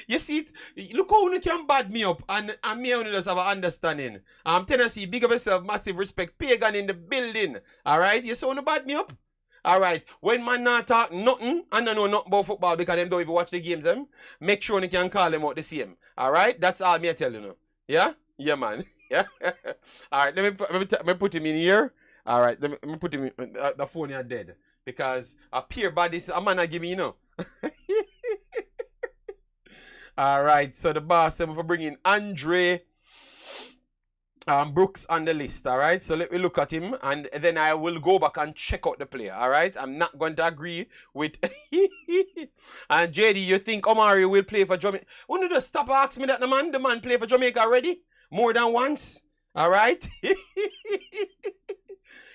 You see it? Look how you can bad me up and me only just have an understanding. Tennessee, big up yourself, massive respect. Pagan in the building. Alright? You see how you bad me up? Alright. When man not talk nothing and I know nothing about football because them don't even watch the games, make sure you can call them out the same. Alright? That's all me tell you. Yeah? Yeah, man. Yeah? Alright, let me put him in here. Alright, let me put him in. The phone is dead. Because a peer body, a man I give me, you know. All right, so the boss said for bringing Andre Brooks on the list. All right, so let me look at him, and then I will go back and check out the player. All right, I'm not going to agree with. And JD, you think Omari will play for Jamaica? Wouldn't you just stop asking me that? The man play for Jamaica already more than once. All right,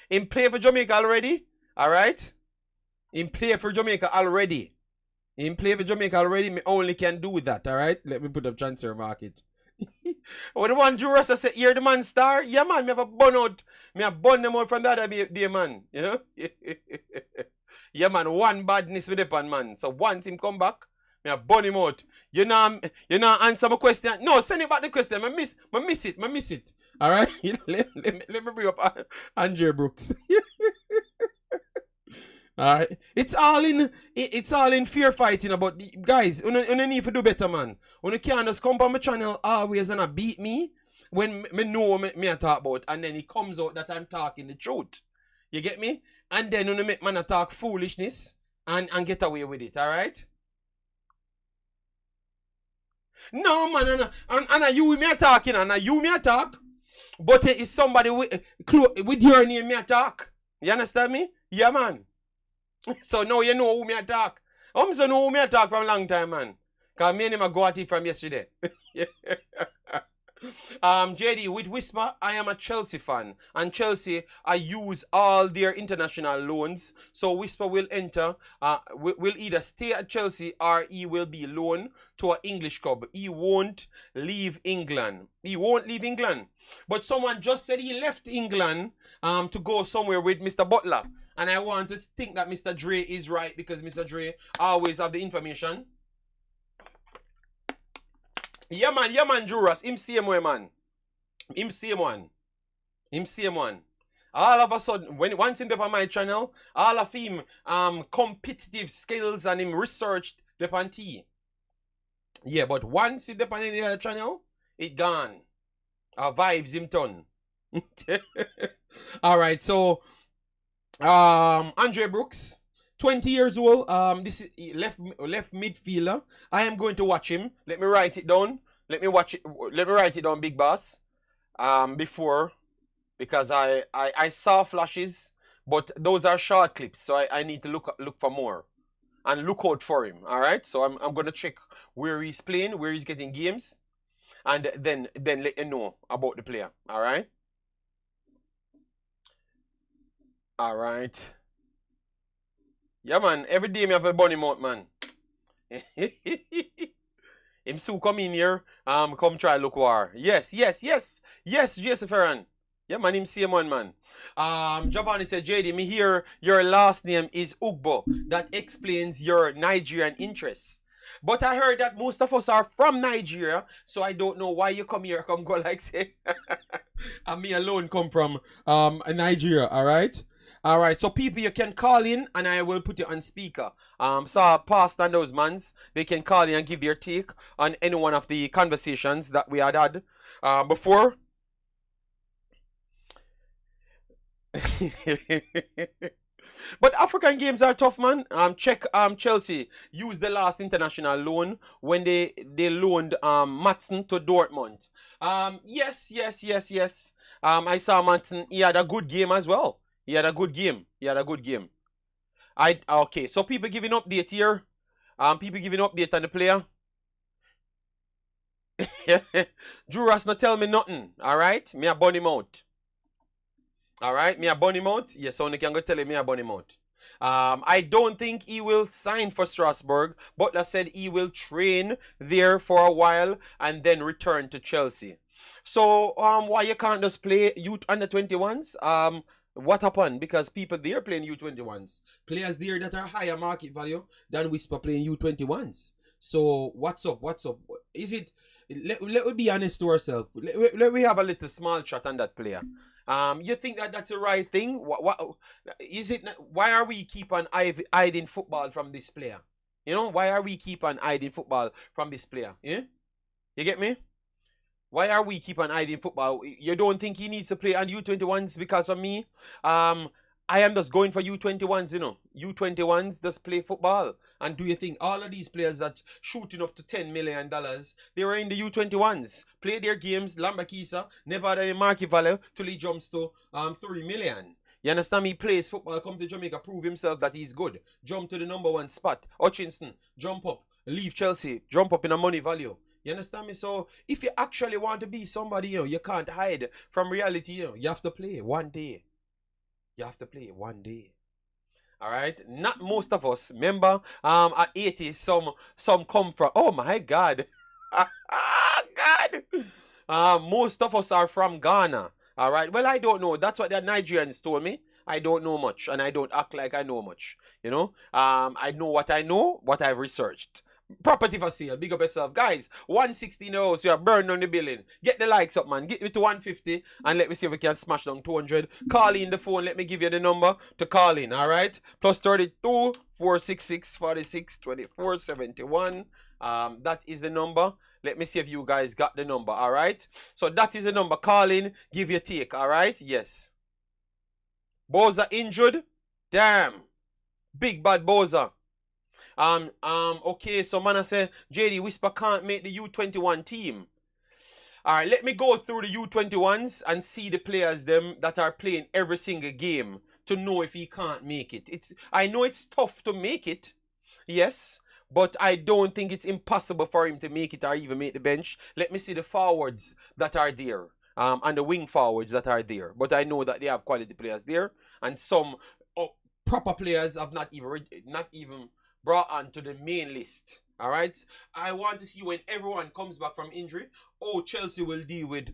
him play for Jamaica already. All right, him play for Jamaica already. Him play for Jamaica already. Me only can do with that. All right, let me put up transfer market. What the one Drew Russell said, you're the man star? Yeah, man, me have a bun out. Me have bun them out from the other day, man. You know? Yeah, man, one badness with the pan, man. So once him come back, me have bun him out. You know answer my question. No, send it back the question. I miss it. All right? let me bring up Andre Brooks. Alright. It's all in fear fighting about guys, you need to do better, man. You can't just come on my channel always and beat me when me know me I talk about, and then it comes out that I'm talking the truth. You get me? And then you make man talk foolishness and get away with it, alright? No man, and you me talking, and you me talk, but it's somebody with your name me talk. You understand me? Yeah, man. So now you know who me attack. I'm so know who me attack from a long time, man. Because me and him go at it from yesterday. JD, with Whisper, I am a Chelsea fan. And Chelsea, I use all their international loans. So Whisper will will either stay at Chelsea or he will be loaned to an English club. He won't leave England. But someone just said he left England to go somewhere with Mr. Butler. And I want to think that Mr. Dre is right because Mr. Dre always have the information. Yeah, man, Juras. Him same way, man. Him same one. All of a sudden, once him on my channel, all of him competitive skills and him researched the panty. Yeah, but once him on any other channel, it gone. Our vibes him turn. Alright, so Andre Brooks, 20 years old. This is left midfielder. I am going to watch him. Let me write it down. Let me write it down, big boss. Before, because I saw flashes, but those are short clips, so I need to look for more and look out for him. All right. So I'm gonna check where he's playing, where he's getting games, and then let you know about the player. All right. All right. Yeah, man. Every day me have a bunny mouth, man. Him soon come in here. Come try look war. Yes, Jason Ferran. Yeah, man, him same one, man. Giovanni said, JD, me hear your last name is Ugbo. That explains your Nigerian interests. But I heard that most of us are from Nigeria, so I don't know why you come here, come go like say. And me alone come from Nigeria, alright? Alright, so people, you can call in and I will put you on speaker. So past and those mans, they can call in and give their take on any one of the conversations that we had before. But African games are tough, man. Check Chelsea used the last international loan when they loaned Maidstone to Dortmund. Yes. I saw Maidstone. He had a good game as well. Okay, so people giving update here. People giving update on the player. Drew Ross not tell me nothing. Alright? Me a burn him out. Alright? Me a burn him out. Yes, only can go tell him me a burn him out. I don't think he will sign for Strasbourg. Butler said he will train there for a while and then return to Chelsea. So why you can't just play youth under 21s? What happened? Because people there playing U21s. Players there that are higher market value than Whisper playing U21s. So what's up? Is it? Let me be honest to ourselves. Let me have a little small chat on that player. You think that that's the right thing? What is it? Why are we keep on hiding football from this player? You know, why are we keep on hiding football from this player? Yeah, you get me? Why are we keep on hiding football? You don't think he needs to play on U21s because of me? I am just going for U21s, U21s just play football. And do you think all of these players that shooting up to $10 million, they were in the U21s, play their games, Lembiksa, never had any market value till he jumps to 3 million. You understand me? Plays football, come to Jamaica, prove himself that he's good. Jump to the #1 spot. Hutchinson, jump up, leave Chelsea, jump up in a money value. You understand me? So if you actually want to be somebody, you can't hide from reality, you have to play one day. You have to play one day. All right, not most of us. Remember, at 80, some come from. Oh my God, God. Most of us are from Ghana. All right. Well, I don't know. That's what the Nigerians told me. I don't know much, and I don't act like I know much. I know, what I've researched. Property for sale, big up yourself. Guys, 116 euros, you are burning on the billing. Get the likes up, man. Get me to 150 and let me see if we can smash down 200. Call in the phone. Let me give you the number to call in, all right? Plus 32 466 46 24 71. That is the number. Let me see if you guys got the number, all right? So that is the number. Call in, give your take, all right? Yes. Boza injured? Damn. Big bad Boza. Okay, so man, I say, JD, Whisper can't make the U21 team. Alright, let me go through the U21s and see the players them that are playing every single game to know if he can't make it. I know it's tough to make it, yes, but I don't think it's impossible for him to make it or even make the bench. Let me see the forwards that are there, and the wing forwards that are there. But I know that they have quality players there, and some proper players have not even brought onto the main list. All right, I want to see when everyone comes back from injury, Chelsea will deal with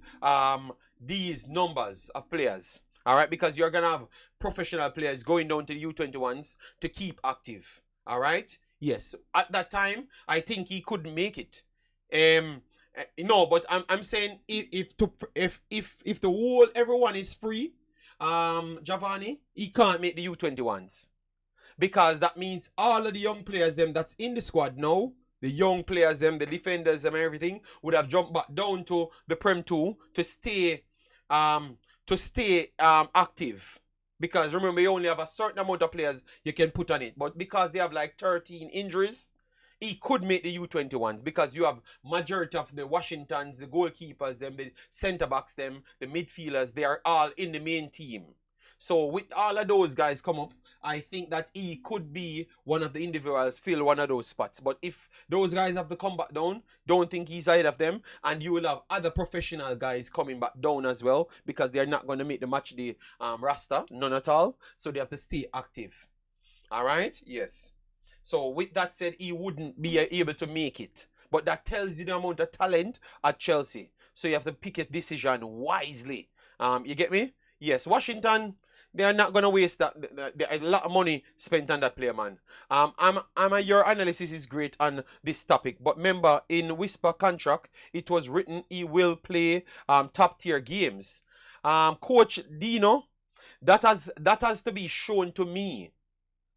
these numbers of players. All right, because you're gonna have professional players going down to the U21s to keep active. All right, yes, at that time I think he could make it. No, but I'm saying if the whole everyone is free, Giovanni, he can't make the U21s. Because that means all of the young players them that's in the squad now, the young players them, the defenders them, everything would have jumped back down to the Prem 2 to stay active. Because remember, you only have a certain amount of players you can put on it. But because they have like 13 injuries, he could make the U21s because you have majority of the Washingtons, the goalkeepers, them, the centre backs, them, the midfielders, they are all in the main team. So with all of those guys come up, I think that he could be one of the individuals, fill one of those spots. But if those guys have to come back down, don't think he's ahead of them. And you will have other professional guys coming back down as well because they're not going to make the match day roster, none at all. So they have to stay active. All right? Yes. So with that said, he wouldn't be able to make it. But that tells you the amount of talent at Chelsea. So you have to pick a decision wisely. You get me? Yes, Washington, they are not going to waste that. A lot of money spent on that player, man. Your analysis is great on this topic. But remember, in Whisper contract, it was written he will play top tier games. Coach Dino, that has to be shown to me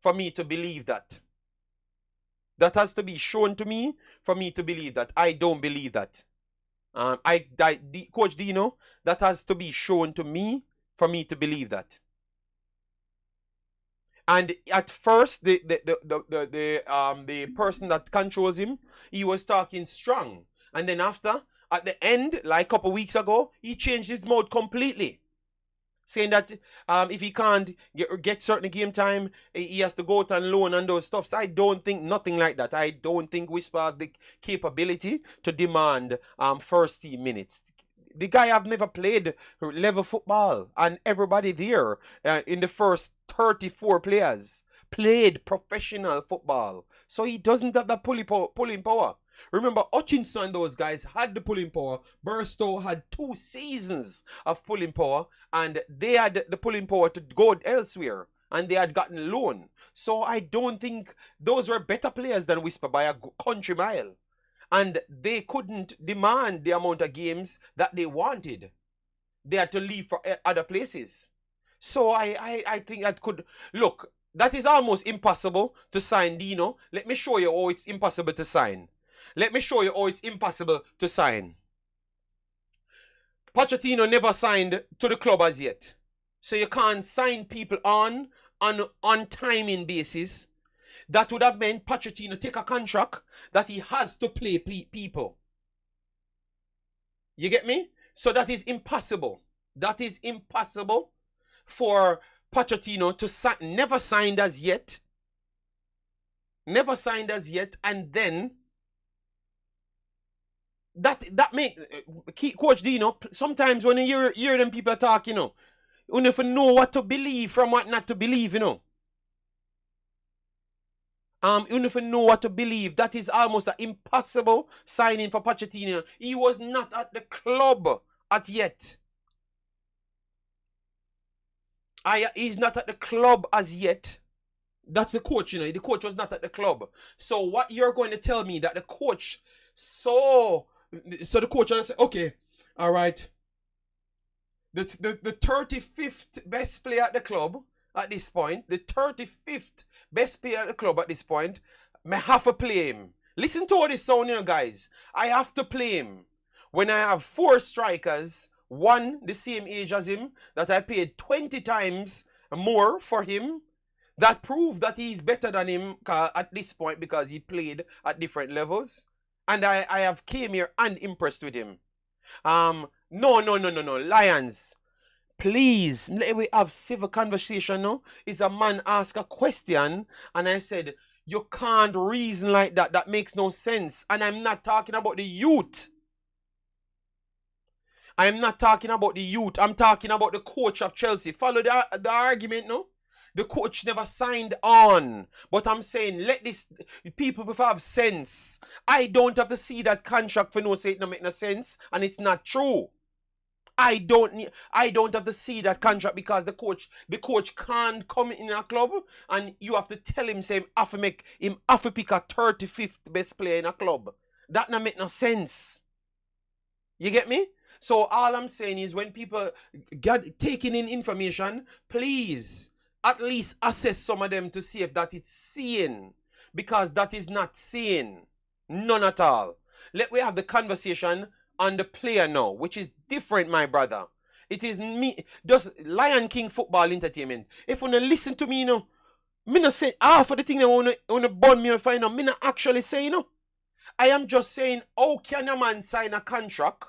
for me to believe that. That has to be shown to me for me to believe that. I don't believe that. Coach Dino, that has to be shown to me for me to believe that. And at first, the person that controls him, he was talking strong. And then after, at the end, like a couple weeks ago, he changed his mode completely. Saying that if he can't get certain game time, he has to go out on loan and those stuff. So I don't think nothing like that. I don't think Whisper has the capability to demand first team minutes. The guy have never played level football, and everybody there in the first 34 players played professional football. So he doesn't have that pulling power. Remember, Hutchinson and those guys had the pulling power. Burstow had 2 seasons of pulling power, and they had the pulling power to go elsewhere, and they had gotten loan. So I don't think those were better players than Whisper by a country mile. And they couldn't demand the amount of games that they wanted. They had to leave for other places. So I think that could... Look, that is almost impossible to sign Dino. Let me show you how it's impossible to sign. Let me show you how it's impossible to sign. Pochettino never signed to the club as yet. So you can't sign people on timing basis. That would have meant Pochettino take a contract that he has to play people. You get me? So that is impossible. That is impossible for Pochettino to sign. Never signed as yet. Never signed as yet. And then that make Coach D, sometimes when you hear them people talk, you never know what to believe from what not to believe, you never know what to believe. That is almost an impossible signing for Pochettino. He was not at the club at yet. He's not at the club as yet. That's the coach, The coach was not at the club. So what you're going to tell me that the coach so the coach will say, okay, all right. The 35th best player at the club at this point, the 35th best player at the club at this point, may have to play him. Listen to all this sound, guys. I have to play him. When I have 4 strikers, one the same age as him, that I paid 20 times more for him, that prove that he's better than him at this point because he played at different levels. And I have came here and impressed with him. No. Lions, please, let we have civil conversation, no? Is a man ask a question, and I said, you can't reason like that. That makes no sense. And I'm not talking about the youth. I'm not talking about the youth. I'm talking about the coach of Chelsea. Follow the argument, no? The coach never signed on. But I'm saying, let this people have sense. I don't have to see that contract for no say it no make no sense. And it's not true. I don't have to see that contract because the coach can't come in a club and you have to tell him, say, him have to pick a 35th best player in a club. That not make no sense. You get me? So all I'm saying is when people get taking in information, please at least assess some of them to see if that it's seen. Because that is not seen. None at all. Let we have the conversation on the player now, which is different, my brother. It is me, just Lion King football entertainment. If you listen to me, me not say half of the thing that want to burn me and find out. Me not actually say, I am just saying, how can a man sign a contract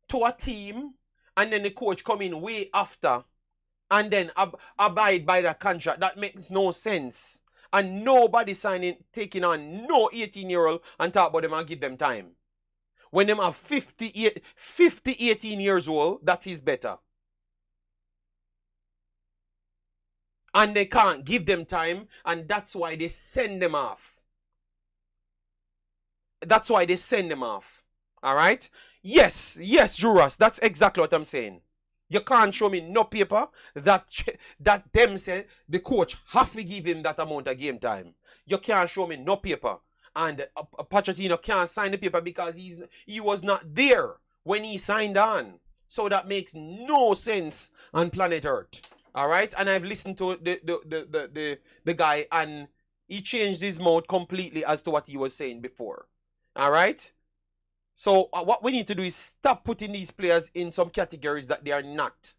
to a team and then the coach come in way after and then abide by the contract? That makes no sense. And nobody taking on no 18-year-old and talk about them and give them time. When them are 50, 18 years old, that is better. And they can't give them time, and that's why they send them off. That's why they send them off. Alright? Yes, Juras, that's exactly what I'm saying. You can't show me no paper that them say the coach have to give him that amount of game time. You can't show me no paper. And Pochettino can't sign the paper because he was not there when he signed on. So that makes no sense on planet Earth. Alright? And I've listened to the guy and he changed his mouth completely as to what he was saying before. Alright? So what we need to do is stop putting these players in some categories that they are not.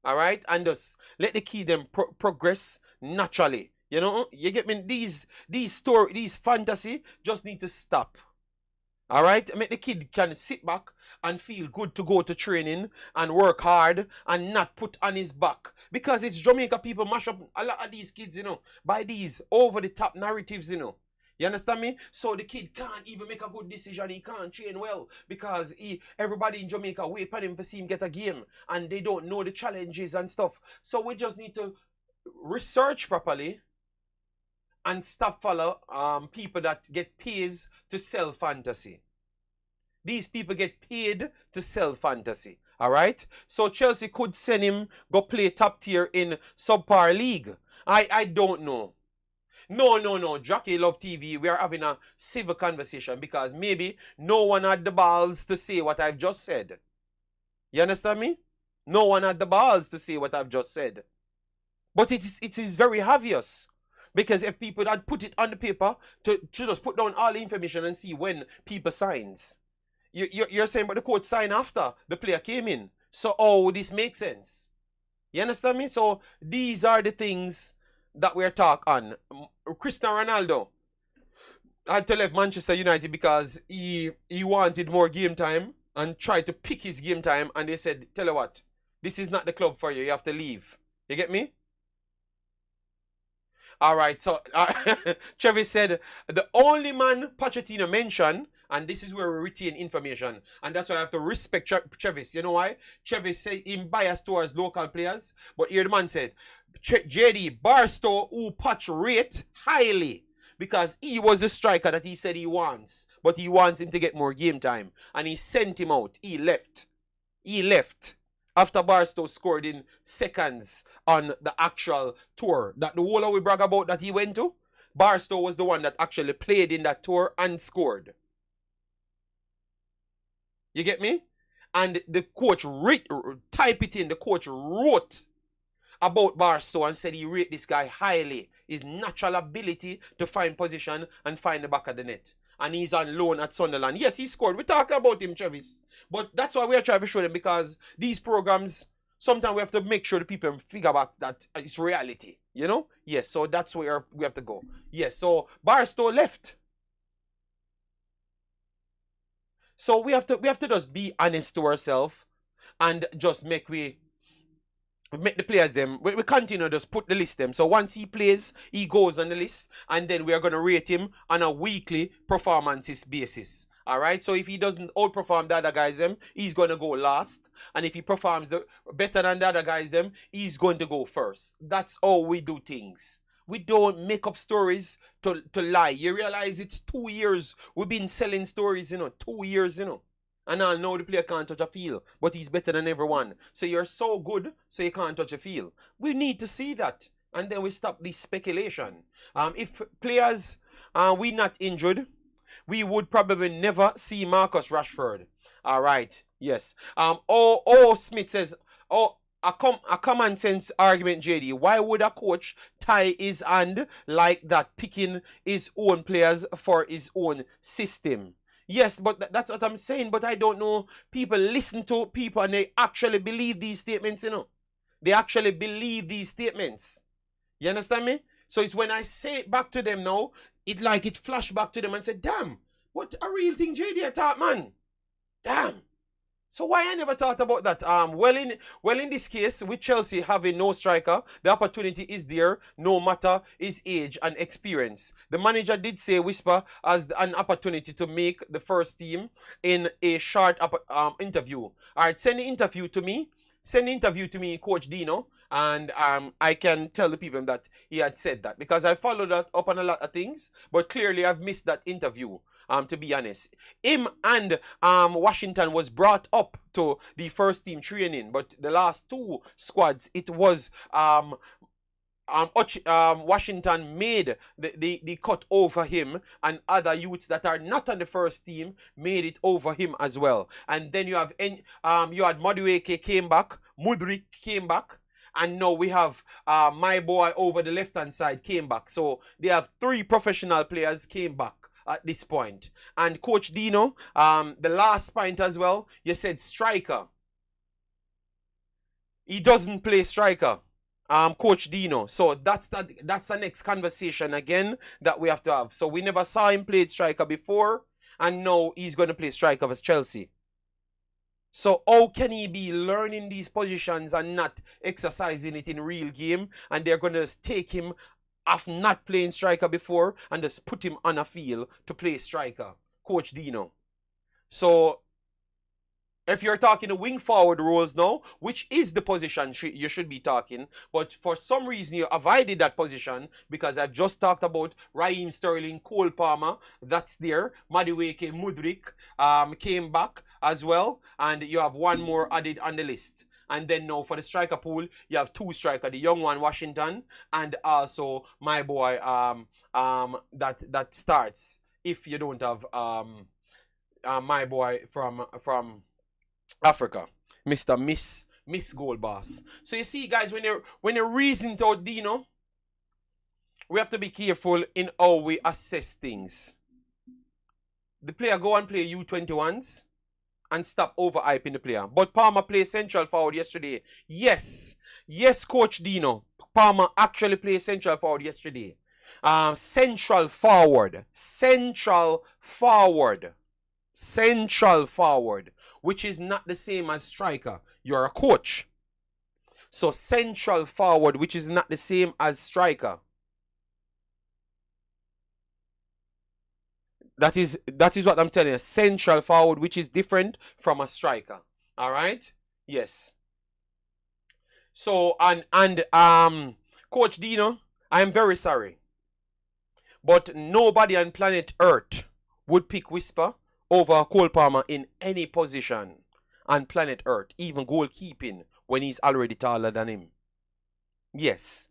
Alright? And just let the kid them progress naturally. You get me? These fantasy just need to stop. Alright? Make the kid can sit back and feel good to go to training and work hard and not put on his back. Because it's Jamaica people mash up a lot of these kids, by these over-the-top narratives, You understand me? So the kid can't even make a good decision. He can't train well because everybody in Jamaica wait for him to see him get a game. And they don't know the challenges and stuff. So we just need to research properly and stop follow people that get paid to sell fantasy. These people get paid to sell fantasy. Alright? So Chelsea could send him go play top tier in subpar league. I don't know. No. Jockey Love TV, we are having a civil conversation because maybe no one had the balls to say what I've just said. You understand me? No one had the balls to say what I've just said. But it is very obvious. Because if people had put it on the paper to just put down all the information and see when people signs. You're saying but the coach signed after the player came in. So this makes sense. You understand me? So these are the things that we're talking on. Cristiano Ronaldo had to leave Manchester United because he wanted more game time and tried to pick his game time, and they said, tell you what, this is not the club for you. You have to leave. You get me? All right, so Travis said the only man Pochettino mentioned, and this is where we retain information, and that's why I have to respect Travis. You know why? Travis said him biased towards local players, but here the man said, JD Barstow who Poch rate highly because he was the striker that he said he wants, but he wants him to get more game time, and he sent him out. He left. He left after Barstow scored in seconds on the actual tour. That the whole we brag about that he went to, Barstow was the one that actually played in that tour and scored. You get me? And the coach type it in. The coach wrote about Barstow and said he rate this guy highly. His natural ability to find position and find the back of the net. And he's on loan at Sunderland. Yes, he scored. We're talking about him, Travis. But that's why we're trying to show them, because these programs, sometimes we have to make sure the people figure out that it's reality. You know? Yes, so that's where we have to go. Yes, so Barstow left. So we have to just be honest to ourselves and just make the players them. We continue to just put the list them. So once he plays, he goes on the list, and then we are going to rate him on a weekly performances basis. All right. So if he doesn't outperform the other guys them, he's going to go last, and if he performs better than the other guys them, he's going to go first. That's how we do things. We don't make up stories to lie. You realize it's 2 years we've been selling stories, 2 years, And I know the player can't touch a field, but he's better than everyone. So you're so good, so you can't touch a field. We need to see that, and then we stop this speculation. If players we not injured, we would probably never see Marcus Rashford. All right, yes. Smith says, a common sense argument, JD. Why would a coach tie his hand like that, picking his own players for his own system? Yes, but that's what I'm saying. But I don't know. People listen to people and they actually believe these statements, They actually believe these statements. You understand me? So it's when I say it back to them now, it flash back to them and say, damn, what a real thing JD I thought, man. Damn. So why I never thought about that? Well, in this case, with Chelsea having no striker, the opportunity is there, no matter his age and experience. The manager did say Whisper has an opportunity to make the first team in a short interview. All right, send the interview to me. Send the interview to me, Coach Dino, and I can tell the people that he had said that, because I followed that up on a lot of things, but clearly I've missed that interview. To be honest, him and Washington was brought up to the first team training, but the last two squads, it was Washington made the cut over him, and other youths that are not on the first team made it over him as well. And then you had Madueke came back, Mudrik came back, and now we have my boy over the left hand side came back. So they have 3 professional players came back at this point. And Coach Dino, the last point as well, you said striker. He doesn't play striker, Coach Dino. So that's the next conversation again that we have to have. So we never saw him play striker before, and now he's going to play striker for Chelsea. So how can he be learning these positions and not exercising it in real game, and they're going to take him off not playing striker before and just put him on a field to play striker? Coach Dino. So if you're talking the wing forward roles now, which is the position you should be talking, but for some reason you avoided that position because I've just talked about Raheem Sterling, Cole Palmer, that's there. Madueke Mudrik came back as well, and you have one more added on the list. And then now for the striker pool, you have 2 strikers, the young one Washington, and also my boy that starts if you don't have my boy from Africa, Mr. Miss Gold Boss. So you see, guys, when you're reasoning to Dino, we have to be careful in how we assess things. The player go and play U21s and stop overhyping the player. But Palmer played central forward yesterday. Yes, Yes, Coach Dino. Palmer actually played central forward yesterday. Central forward. Central forward. Central forward. Which is not the same as striker. You're a coach. So central forward, which is not the same as striker. That is what I'm telling you. Central forward, which is different from a striker. All right? Yes. So and Coach Dino, I'm very sorry, but nobody on planet Earth would pick Whisper over Cole Palmer in any position on planet Earth, even goalkeeping, when he's already taller than him. Yes,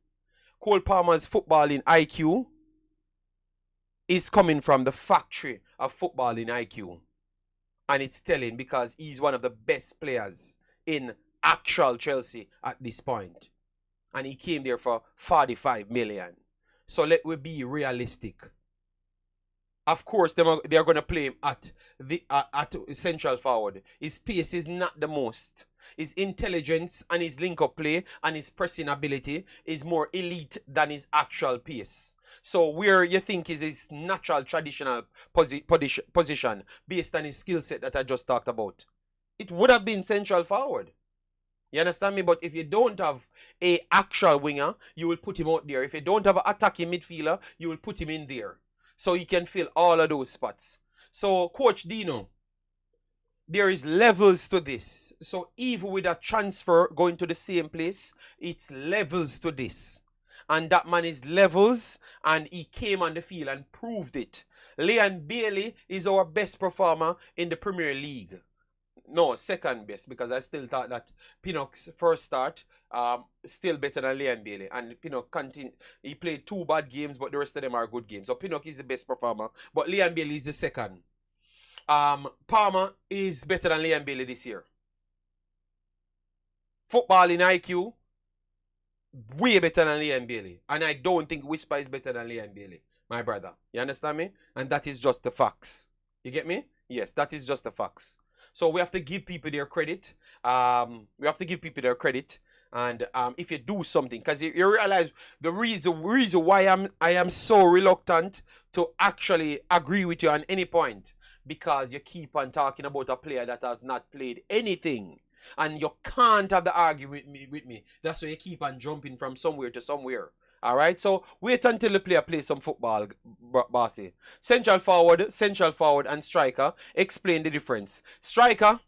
Cole Palmer's footballing IQ is coming from the factory of footballing IQ. And it's telling because he's one of the best players in actual Chelsea at this point. And he came there for 45 million. So let we be realistic. Of course, they are going to play him at central forward. His pace is not the most. His intelligence and his link-up play and his pressing ability is more elite than his actual pace. So where you think is his natural traditional position based on his skill set that I just talked about, it would have been central forward. You understand me? But if you don't have a actual winger, you will put him out there. If you don't have an attacking midfielder, you will put him in there. So he can fill all of those spots. So Coach Dino, there is levels to this. So even with a transfer going to the same place, it's levels to this. And that man is levels, and he came on the field and proved it. Leon Bailey is our best performer in the Premier League. No, second best, because I still thought that Pinnock's first start still better than Leon Bailey. And Pinnock he played 2 bad games, but the rest of them are good games. So Pinnock is the best performer, but Leon Bailey is the second. Palmer is better than Leon Bailey this year. Footballing IQ, way better than Leon Bailey. And I don't think Whisper is better than Leon Bailey, my brother. You understand me? And that is just the facts. You get me? Yes, that is just the facts. So we have to give people their credit. And if you do something, because you realize the reason why I am so reluctant to actually agree with you on any point, because you keep on talking about a player that has not played anything, and you can't have the argument with me. That's why you keep on jumping from somewhere to somewhere. All right, so wait until the player plays some football, bossy. Central forward, and striker. Explain the difference. Striker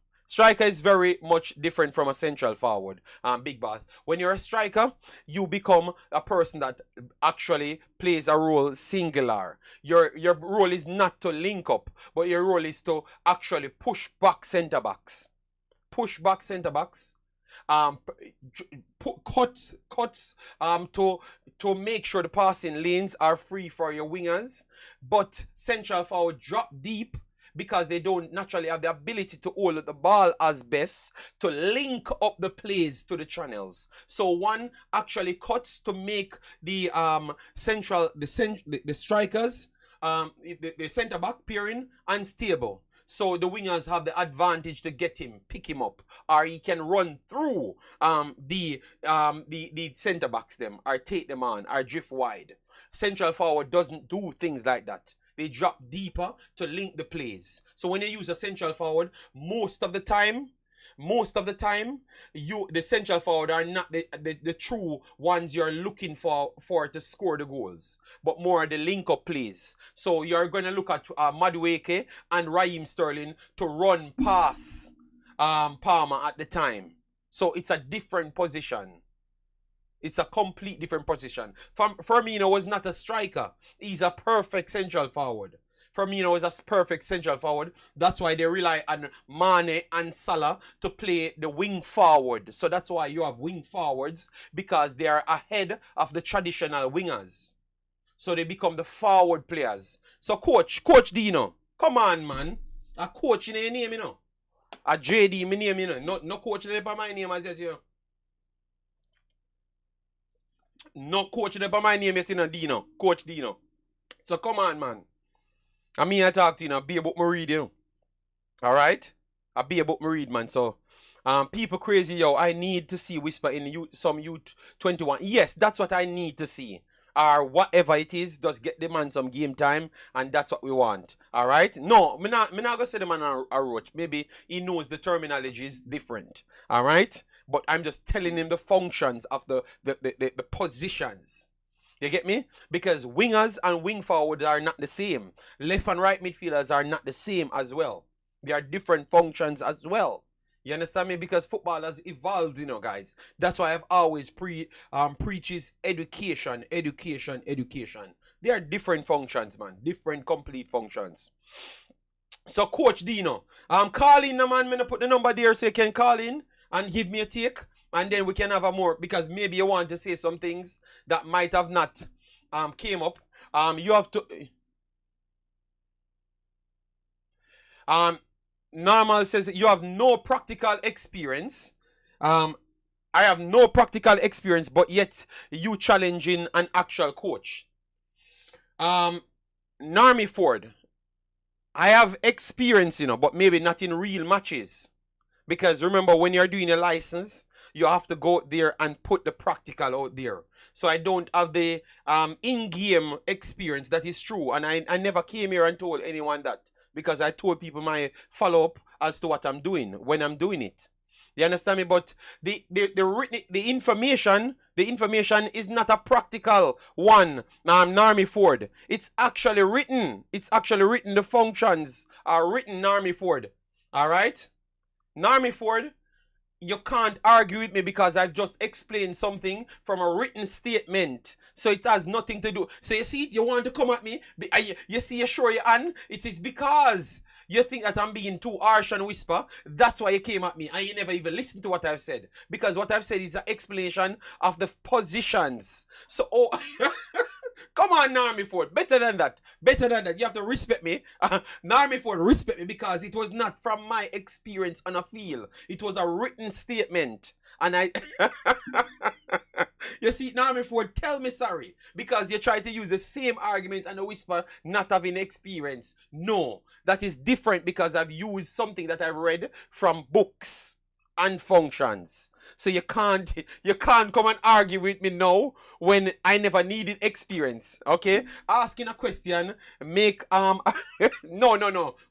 is very much different from a central forward. Big boss. When you're a striker, you become a person that actually plays a role singular. Your role is not to link up, but your role is to actually push back centre backs. Push back centre backs. Cuts to make sure the passing lanes are free for your wingers, but central forward drop deep because they don't naturally have the ability to hold the ball as best to link up the plays to the channels. So one actually cuts to make the strikers, the centre back pairing unstable. So the wingers have the advantage to get him, pick him up, or he can run through the centre backs them, or take them on, or drift wide. Central forward doesn't do things like that. They drop deeper to link the plays. So when you use a central forward, most of the time, the central forward are not the true ones you're looking for to score the goals, but more the link-up plays. So you're going to look at Madueke and Raheem Sterling to run past Palmer at the time. So it's a different position. It's a complete different position. Firmino was not a striker. He's a perfect central forward. Firmino is a perfect central forward. That's why they rely on Mane and Salah to play the wing forward. So that's why you have wing forwards, because they are ahead of the traditional wingers. So they become the forward players. So Coach Dino, come on, man. A coach in your name, you know. A JD, my name, you know. No coach in my name as yet, you know. No coach in my name yet, you know, Dino. Coach Dino. So come on, man. I talk to you, be about my read, you know. Alright? I be about my read, man. So People crazy, yo. I need to see Whisper in some youth 21. Yes, that's what I need to see. Or whatever it is, just get the man some game time, and that's what we want. All right? No, me not gonna say the man a roach. Maybe he knows the terminology is different. All right? But I'm just telling him the functions of the positions. You get me? Because wingers and wing forwards are not the same. Left and right midfielders are not the same as well. They are different functions as well. You understand me? Because football has evolved, guys. That's why I've always preaches education, education, education. They are different functions, man. Different complete functions. So, Coach Dino, call in, man. I'm gonna put the number there so you can call in and give me a take, and then we can have a more, because maybe you want to say some things that might have not came up. You have to Normal says you have no practical experience. I have no practical experience, but yet you challenging an actual coach. Narmy Ford, I have experience, but maybe not in real matches. Because remember, when you're doing a license, you have to go there and put the practical out there. So I don't have the in-game experience. That is true. And I never came here and told anyone that. Because I told people my follow-up as to what I'm doing when I'm doing it. You understand me? But the information is not a practical one. Narmy Ford. It's actually written. It's actually written. The functions are written, Narmy Ford. Alright? Narmy Ford, you can't argue with me because I've just explained something from a written statement. So it has nothing to do. So you see, you want to come at me. You see, you show your hand. It is because you think that I'm being too harsh and whisper. That's why you came at me. And you never even listened to what I've said. Because what I've said is an explanation of the positions. So, come on, Narmy Ford. Better than that. Better than that. You have to respect me. Narmy Ford, respect me because it was not from my experience on a field. It was a written statement. And I... You see, Narmy Ford, tell me sorry. Because you try to use the same argument and a whisper not having experience. No. That is different because I've used something that I've read from books and functions. So you can't come and argue with me now when I never needed experience. Okay? Asking a question make no.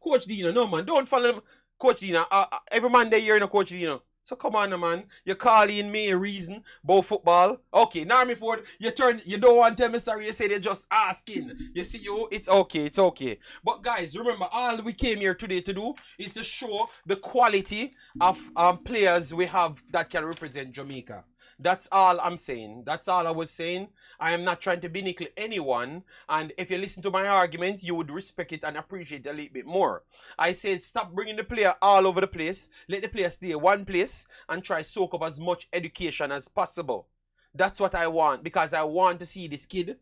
Coach Dino, no man, don't follow him. Coach Dino, every man they hear in a Coach Dino. So come on, man. You're calling me a reason about football. Okay, Narmy Ford, you don't want to tell me sorry. You say they're just asking. You see, it's okay. But guys, remember, all we came here today to do is to show the quality of players we have that can represent Jamaica. That's all I'm saying. That's all I was saying. I am not trying to belittle anyone. And if you listen to my argument, you would respect it and appreciate it a little bit more. I said stop bringing the player all over the place. Let the player stay one place and try soak up as much education as possible. That's what I want, because I want to see this kid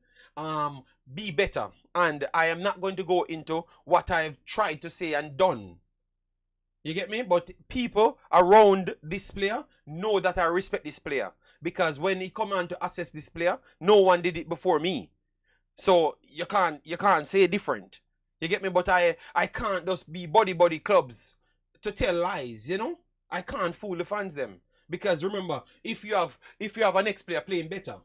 be better. And I am not going to go into what I've tried to say and done. You get me? But people around this player know that I respect this player. Because when he come on to assess this player, no one did it before me. So you can't say different. You get me? But I can't just be body clubs to tell lies, I can't fool the fans them. Because remember, if you have an ex-player playing better,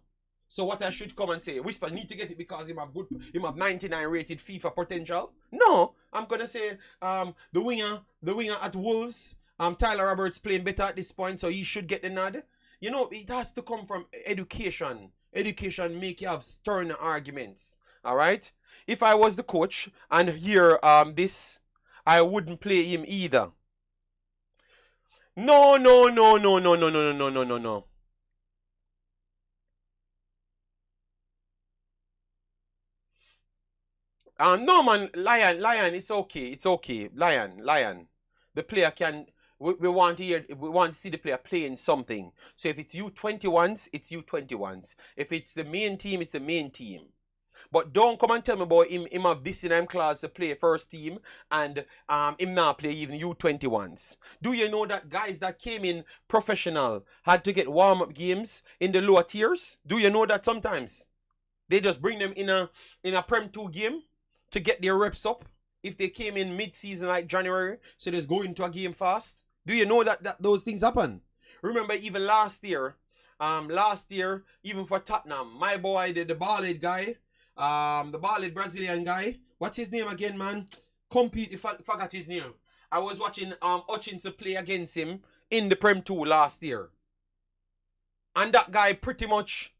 so what I should come and say, Whisper need to get it because him have 99 rated FIFA potential? No, I'm gonna say the winger at Wolves, Tyler Roberts playing better at this point, so he should get the nod. It has to come from education. Education make you have stern arguments. Alright? If I was the coach and hear this, I wouldn't play him either. No. No man, Lion, it's okay. Lion. The player can. We want to see the player playing something. So if it's U21s, it's U21s. If it's the main team, it's the main team. But don't come and tell me about him have this in him class to play first team and him not play even U21s. Do you know that guys that came in professional had to get warm-up games in the lower tiers? Do you know that sometimes they just bring them in a Prem 2 game to get their reps up if they came in mid-season like January, so they just go into a game fast? Do you know that those things happen? Remember, even last year, even for Tottenham, my boy, the bald guy, the bald Brazilian guy, what's his name again, man? If I forgot his name. I was watching Hutchinson play against him in the Prem 2 last year. And that guy pretty much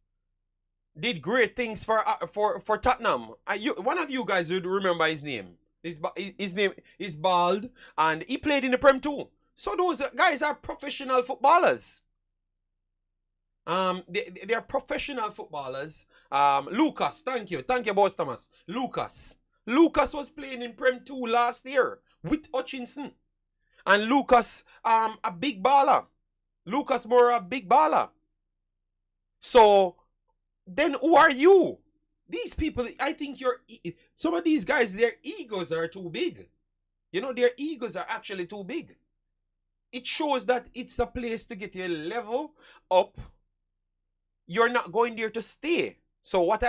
did great things for Tottenham. One of you guys would remember his name. His name is bald, and he played in the Prem 2. So those guys are professional footballers. They are professional footballers. Lucas, thank you, Boss Thomas. Lucas was playing in Prem 2 last year with Hutchinson, and Lucas, a big baller. Lucas more a big baller. So then, who are you? These people, I think some of these guys, their egos are too big. You know, their egos are actually too big. It shows that it's a place to get your level up. You're not going there to stay. So what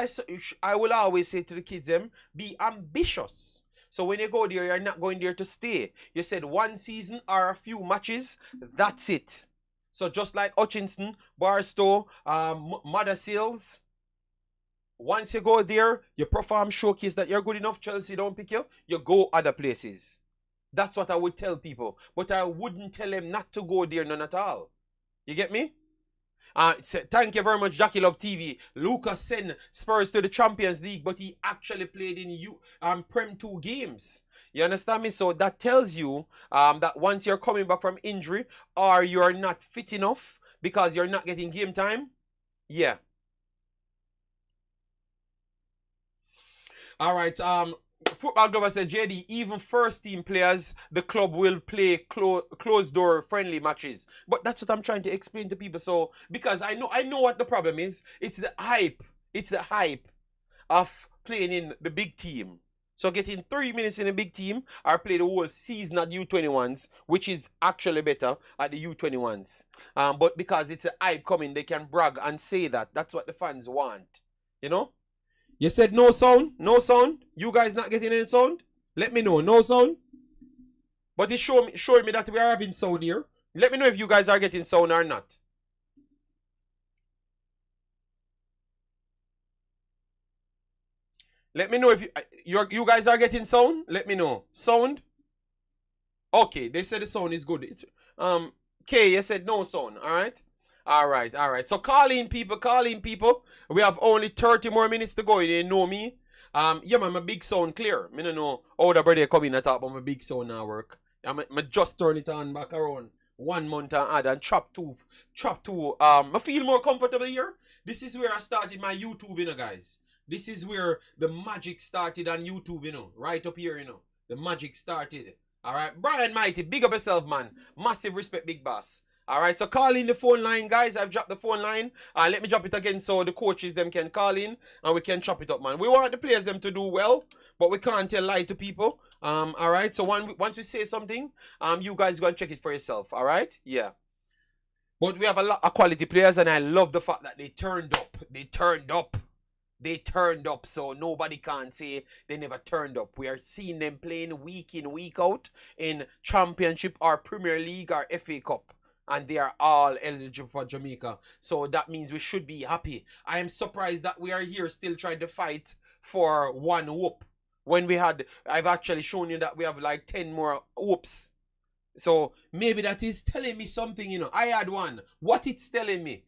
I will always say to the kids, be ambitious. So when you go there, you're not going there to stay. You said one season or a few matches, that's it. So just like Hutchinson, Barstow, Mother Seals, once you go there, you perform, showcase that you're good enough, Chelsea don't pick you, you go other places. That's what I would tell people. But I wouldn't tell them not to go there, none at all. You get me? Thank you very much, Jackie Love TV. Lucas sent Spurs to the Champions League, but he actually played in Prem 2 games. You understand me? So that tells you that once you're coming back from injury or you're not fit enough because you're not getting game time, yeah. All right. Football Glover said, JD, even first team players, the club will play closed door friendly matches. But that's what I'm trying to explain to people. So, because I know what the problem is. It's the hype. It's the hype of playing in the big team. So getting 3 minutes in a big team or play the whole season at U21s, which is actually better at the U21s. But because it's a hype coming, they can brag and say that. That's what the fans want. You know? You said no sound? No sound? You guys not getting any sound? Let me know. No sound? But it's showing me that we are having sound here. Let me know if you guys are getting sound or not. Let me know if you guys are getting sound. Let me know. Sound? Okay, they said the sound is good. K, you said no sound. All right. So call in people. We have only 30 more minutes to go. You didn't know me. Yeah, man, my big sound clear. I don't know how the brother come in and talk about my big sound now work. I just turn it on back around 1 month and add and chop two. I feel more comfortable here. This is where I started my YouTube, you know, guys. This is where the magic started on YouTube, you know. Right up here, you know. The magic started. All right. Brian Mighty, big up yourself, man. Massive respect, big boss. All right. So call in the phone line, guys. I've dropped the phone line. Let me drop it again so the coaches them can call in and we can chop it up, man. We want the players them to do well, but we can't tell lie to people. All right. So once we say something, you guys go and check it for yourself. All right. Yeah. But we have a lot of quality players, and I love the fact that they turned up. They turned up, so nobody can say they never turned up. We are seeing them playing week in, week out in Championship or Premier League or FA Cup. And they are all eligible for Jamaica. So that means we should be happy. I am surprised that we are here still trying to fight for one whoop. When I've actually shown you that we have like 10 more whoops. So maybe that is telling me something, you know. I had one. What it's telling me.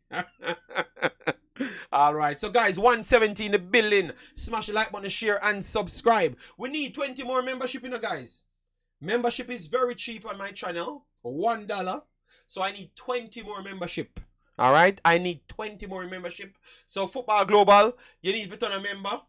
Alright, so guys, 170 in the building. Smash the like button, share, and subscribe. We need 20 more membership, you know, guys. Membership is very cheap on my channel. $1. So I need 20 more membership. Alright, I need 20 more membership. So Football Global, you need to turn a member.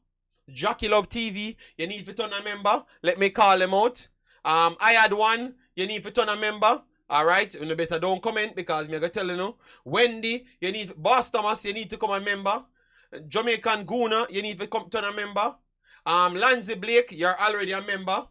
Jackie Love TV, you need to turn a member. Let me call them out. I had one, you need to turn a member. Alright, you better don't comment because I'm going to tell you now. Wendy, you need, Boss Thomas, you need to come a member. Jamaican Guna, you need to come turn a member. Lansley Blake, you're already a member.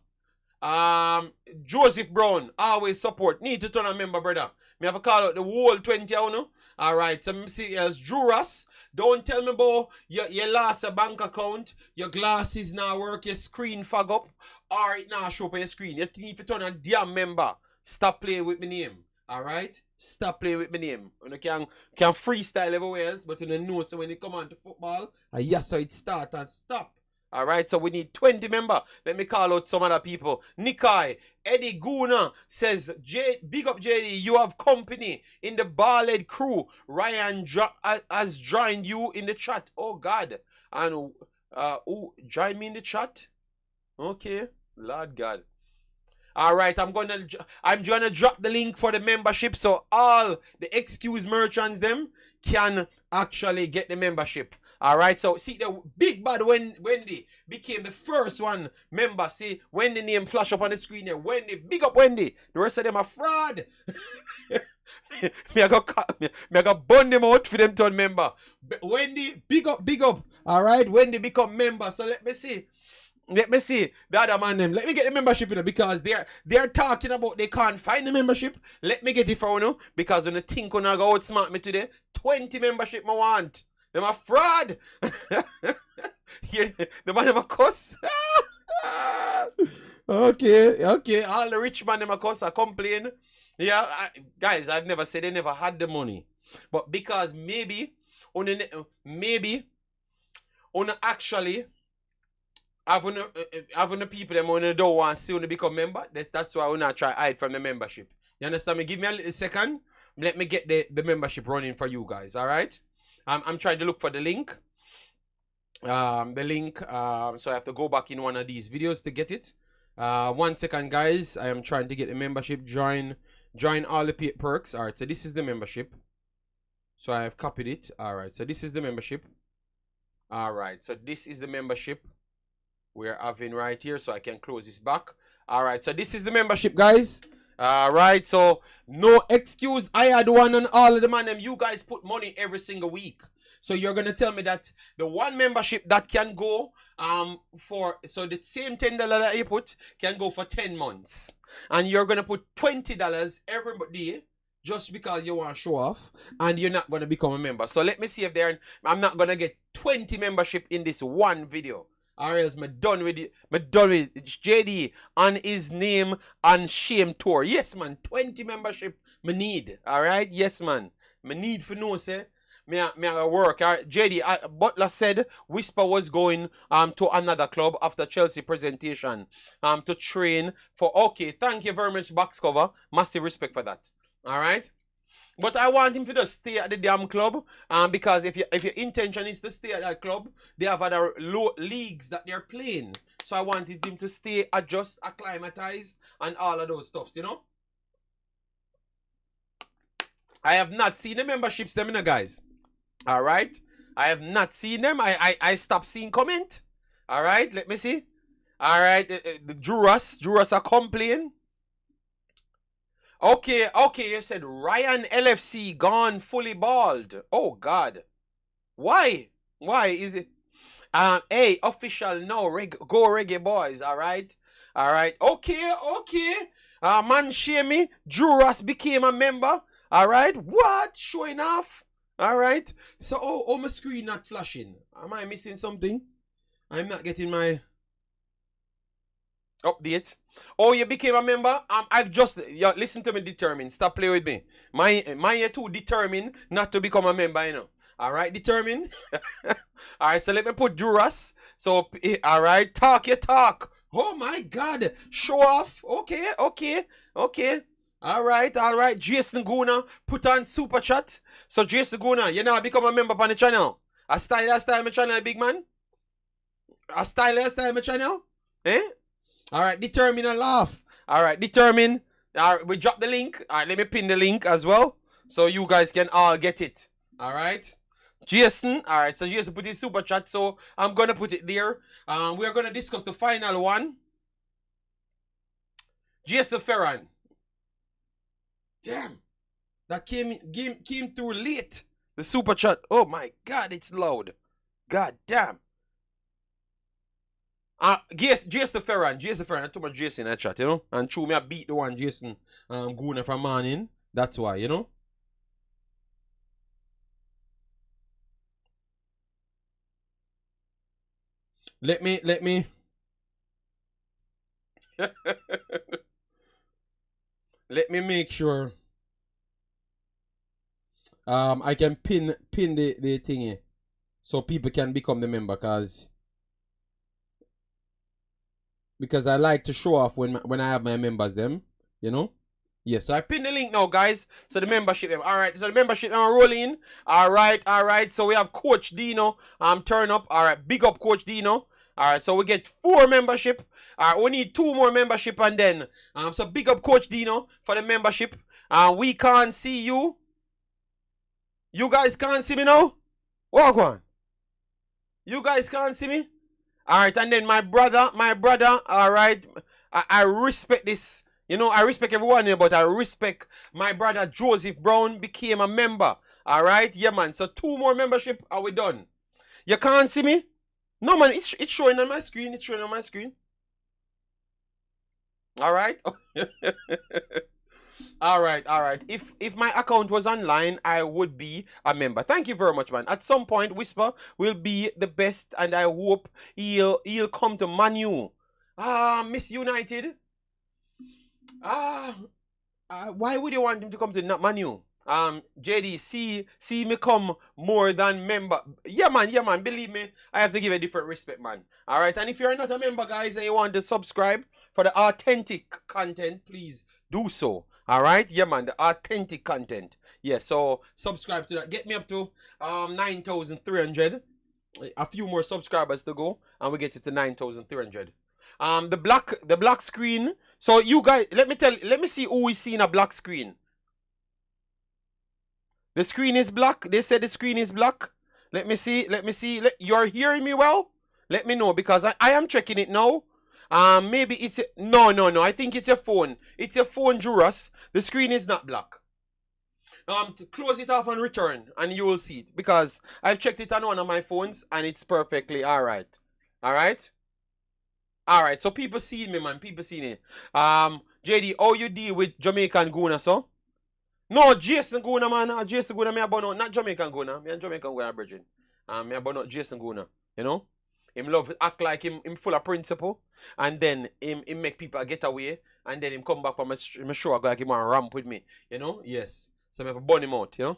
Joseph Brown, always support. Need to turn a member, brother. Me have a call out the whole 20 hour now. Alright, so me see as Juras. Don't tell me about you lost a bank account, your glasses now work, your screen fog up, or it now show up on your screen. You need to turn a damn member. Stop playing with my name. Alright? Stop playing with my name. You can freestyle everywhere else, but you know so when you come on to football, yes, so it start and stop. Alright, so we need 20 members. Let me call out some other people. Nikai, Eddie Guna says, big up JD, you have company in the Barled crew. Ryan has joined you in the chat. Oh God. And join me in the chat? Okay. Lord God. Alright, I'm gonna drop the link for the membership so all the excuse merchants them can actually get the membership. Alright, so see the big bad Wendy became the first one member. See, when the name flash up on the screen there, Wendy, big up Wendy. The rest of them are fraud. me I got burn them out for them turn member. Wendy, big up. Alright, Wendy become member. So let me see the other man them. Let me get the membership, you know, because they're talking about they can't find the membership. Let me get it for you, because when you think you go outsmart me today, 20 membership I want. Them a fraud. Here, the man them a cuss. Okay. All the rich man them a cuss, a complain. Yeah, guys, I've never said they never had the money, but because maybe on actually having the people them on don't want to see when they become member. That's why we not try hide from the membership. You understand me? Give me a little second. Let me get the membership running for you guys. All right. I'm trying to look for the link. So I have to go back in one of these videos to get it. 1 second, guys. I am trying to get the membership. Join all the perks. All right. So this is the membership. So I have copied it. All right. So this is the membership. All right. So this is the membership we're having right here. So I can close this back. All right. So this is the membership, guys. All right. So no excuse. I had one on all of the man. You guys put money every single week. So you're going to tell me that the one membership that can go so the same $10 that you put can go for 10 months. And you're going to put $20 every day just because you want to show off, and you're not going to become a member. So let me see if I'm not going to get 20 membership in this one video. Or else I'm done with it. JD on his name and shame tour. Yes, man. 20 membership me need. Alright? Yes, man. Me need for no say. Me a work. JD, Butler said Whisper was going to another club after Chelsea presentation to train for. Okay, thank you very much, box cover. Massive respect for that. Alright? But I want him to just stay at the damn club, because if your intention is to stay at that club, they have other leagues that they're playing. So I wanted him to stay, adjust, acclimatize, and all of those stuffs, you know. I have not seen the membership seminar, guys. All right, I have not seen them. I stopped seeing comment. All right, let me see. All right, the Juras are complaining. Okay, you said Ryan LFC gone fully bald. Oh God, why is it? Hey, official no, go Reggae Boyz. All right, okay. Man, shame me. Juras became a member. All right, what? Showing off. All right. So, my screen not flashing. Am I missing something? I'm not getting my update. Oh, you became a member? I've just listen to me determined. Stop playing with me. My too determined not to become a member, you know. Alright, determined. Alright, so let me put Juras. So alright, talk your talk. Oh my God. Show off. Okay. Alright. Jason Guna put on super chat. So Jason Guna, you now become a member on the channel. A style my channel, big man. A style my channel. Eh? Alright, determine and laugh. Alright, determine. Alright, we drop the link. Alright, let me pin the link as well, so you guys can all get it. Alright. Jason. Alright, so Jason put his super chat, so I'm gonna put it there. We are gonna discuss the final one. Jason Ferran. Damn. That came through late. The super chat. Oh my God, it's loud. God damn. Jason Ferran. I told my Jason in that chat, you know. And true, me I beat the one Jason Guna from morning. That's why, you know. Let me let me make sure I can pin the thingy so people can become the member because I like to show off when I have my members them, you know. Yes, so I pin the link now, guys. So the membership them. Alright, so the membership them are rolling. Alright. So we have Coach Dino turn up. Alright, big up Coach Dino. Alright, so we get 4 membership. Alright, we need 2 more membership and then so big up Coach Dino for the membership. We can't see you. You guys can't see me now? Walk on. You guys can't see me? Alright, and then my brother, alright. I respect this. You know, I respect everyone here, but I respect my brother Joseph Brown became a member. Alright? Yeah, man. So 2 more membership, are we done? You can't see me? No, man. It's showing on my screen. It's showing on my screen. Alright? Alright. If my account was online, I would be a member. Thank you very much, man. At some point, Whisper will be the best, and I hope he'll come to Man U. Miss United. Why would you want him to come to Man U? JD, see me come more than member. Yeah, man. Believe me, I have to give a different respect, man. Alright, and if you're not a member, guys, and you want to subscribe for the authentic content, please do so. Alright, yeah, man, the authentic content. Yeah, so subscribe to that. Get me up to 9,300. A few more subscribers to go, and we get it to 9,300. The black screen. So you guys, let me see who is seeing a black screen. The screen is black. They said the screen is black. Let me see. You're hearing me well? Let me know, because I am checking it now. Maybe it's no. I think it's your phone. It's your phone, Juras. The screen is not black. To close it off and return, and you will see it, because I've checked it on one of my phones and it's perfectly alright. Alright. So people see me, man. People see me. JD, how you deal with Jamaican Guna, so? No, Jason Guna, man. Jason Guna, me about not Jamaican Guna. Me and Jamaican Guna, brethren. Me about not Jason Guna. You know? Him love act like him full of principle. And then him make people get away. And then him come back from my show like him want to ramp with me. You know? Yes. So me have to burn him out, you know?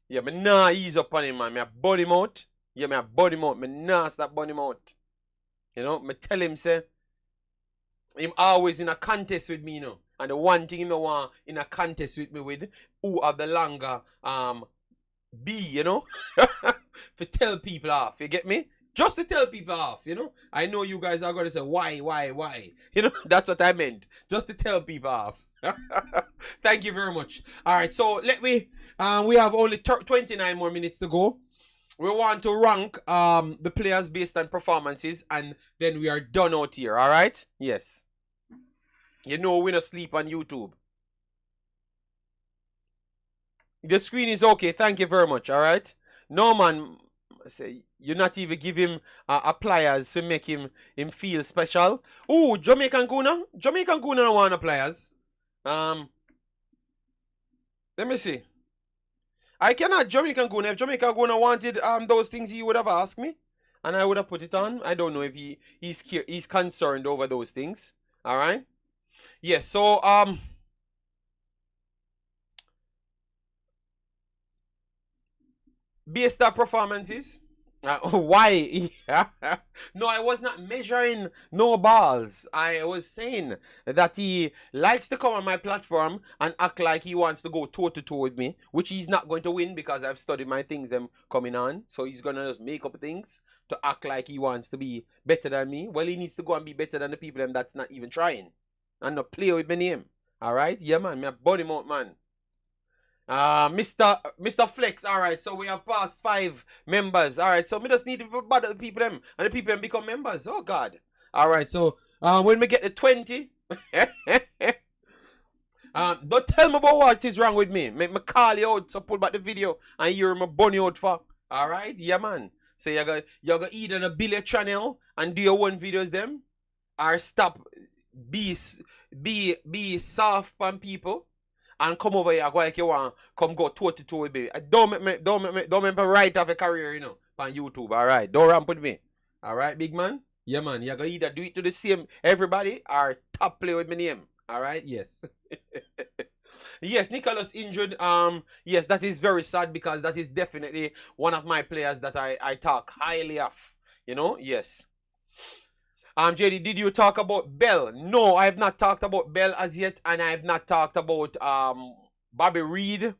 Yeah, me nah ease up on him, man. Me have burn him out. Yeah, me have burn him out. Me nah stop burn him out. You know, me tell him, say, him always in a contest with me, you know. And the one thing he want in a contest with me with, who have the longer B, you know. For tell people off, you get me? Just to tell people off, you know. I know you guys are going to say, why? You know, that's what I meant. Just to tell people off. Thank you very much. Alright, so let me, we have only 29 more minutes to go. We want to rank the players based on performances, and then we are done out here, alright? Yes. You know we don't sleep on YouTube. The screen is okay, thank you very much, alright? No, man, say, you not even give him pliers to make him feel special. Ooh, Jamaican Guna? Jamaican Guna don't want pliers. Let me see. I cannot Jamaican Guna. If Jamaican Guna wanted those things, he would have asked me, and I would have put it on. I don't know if he's concerned over those things. All right. Yes. So based on performances. Why? No, I was not measuring no balls. I was saying that he likes to come on my platform and act like he wants to go toe-to-toe with me, which he's not going to win because I've studied my things them coming on. So he's going to just make up things to act like he wants to be better than me. Well, he needs to go and be better than the people them that's not even trying. And not play with my name. Alright? Yeah, man. Me a body mount, man. Mr. Flex, alright, so we have past 5 members. Alright, so we just need to bother the people them, and the people them become members. Oh God. Alright, so when we get to 20, don't tell me about what is wrong with me. Make me call you out, so pull back the video and hear me burn you out for. Alright, yeah man. So you got either the Billy channel and do your own videos them, or stop be soft on people. And come over here, go like you want, come go toe-to-toe with me. Don't make me right off a career, you know, on YouTube, alright? Don't ramp with me. Alright, big man? Yeah, man. You gotta either do it to the same everybody or top play with my name. Alright? Yes. Yes, Nicholas injured. Yes, that is very sad because that is definitely one of my players that I talk highly of. Yes. JD, did you talk about Bell? No, I have not talked about Bell as yet, and I have not talked about Bobby Reed.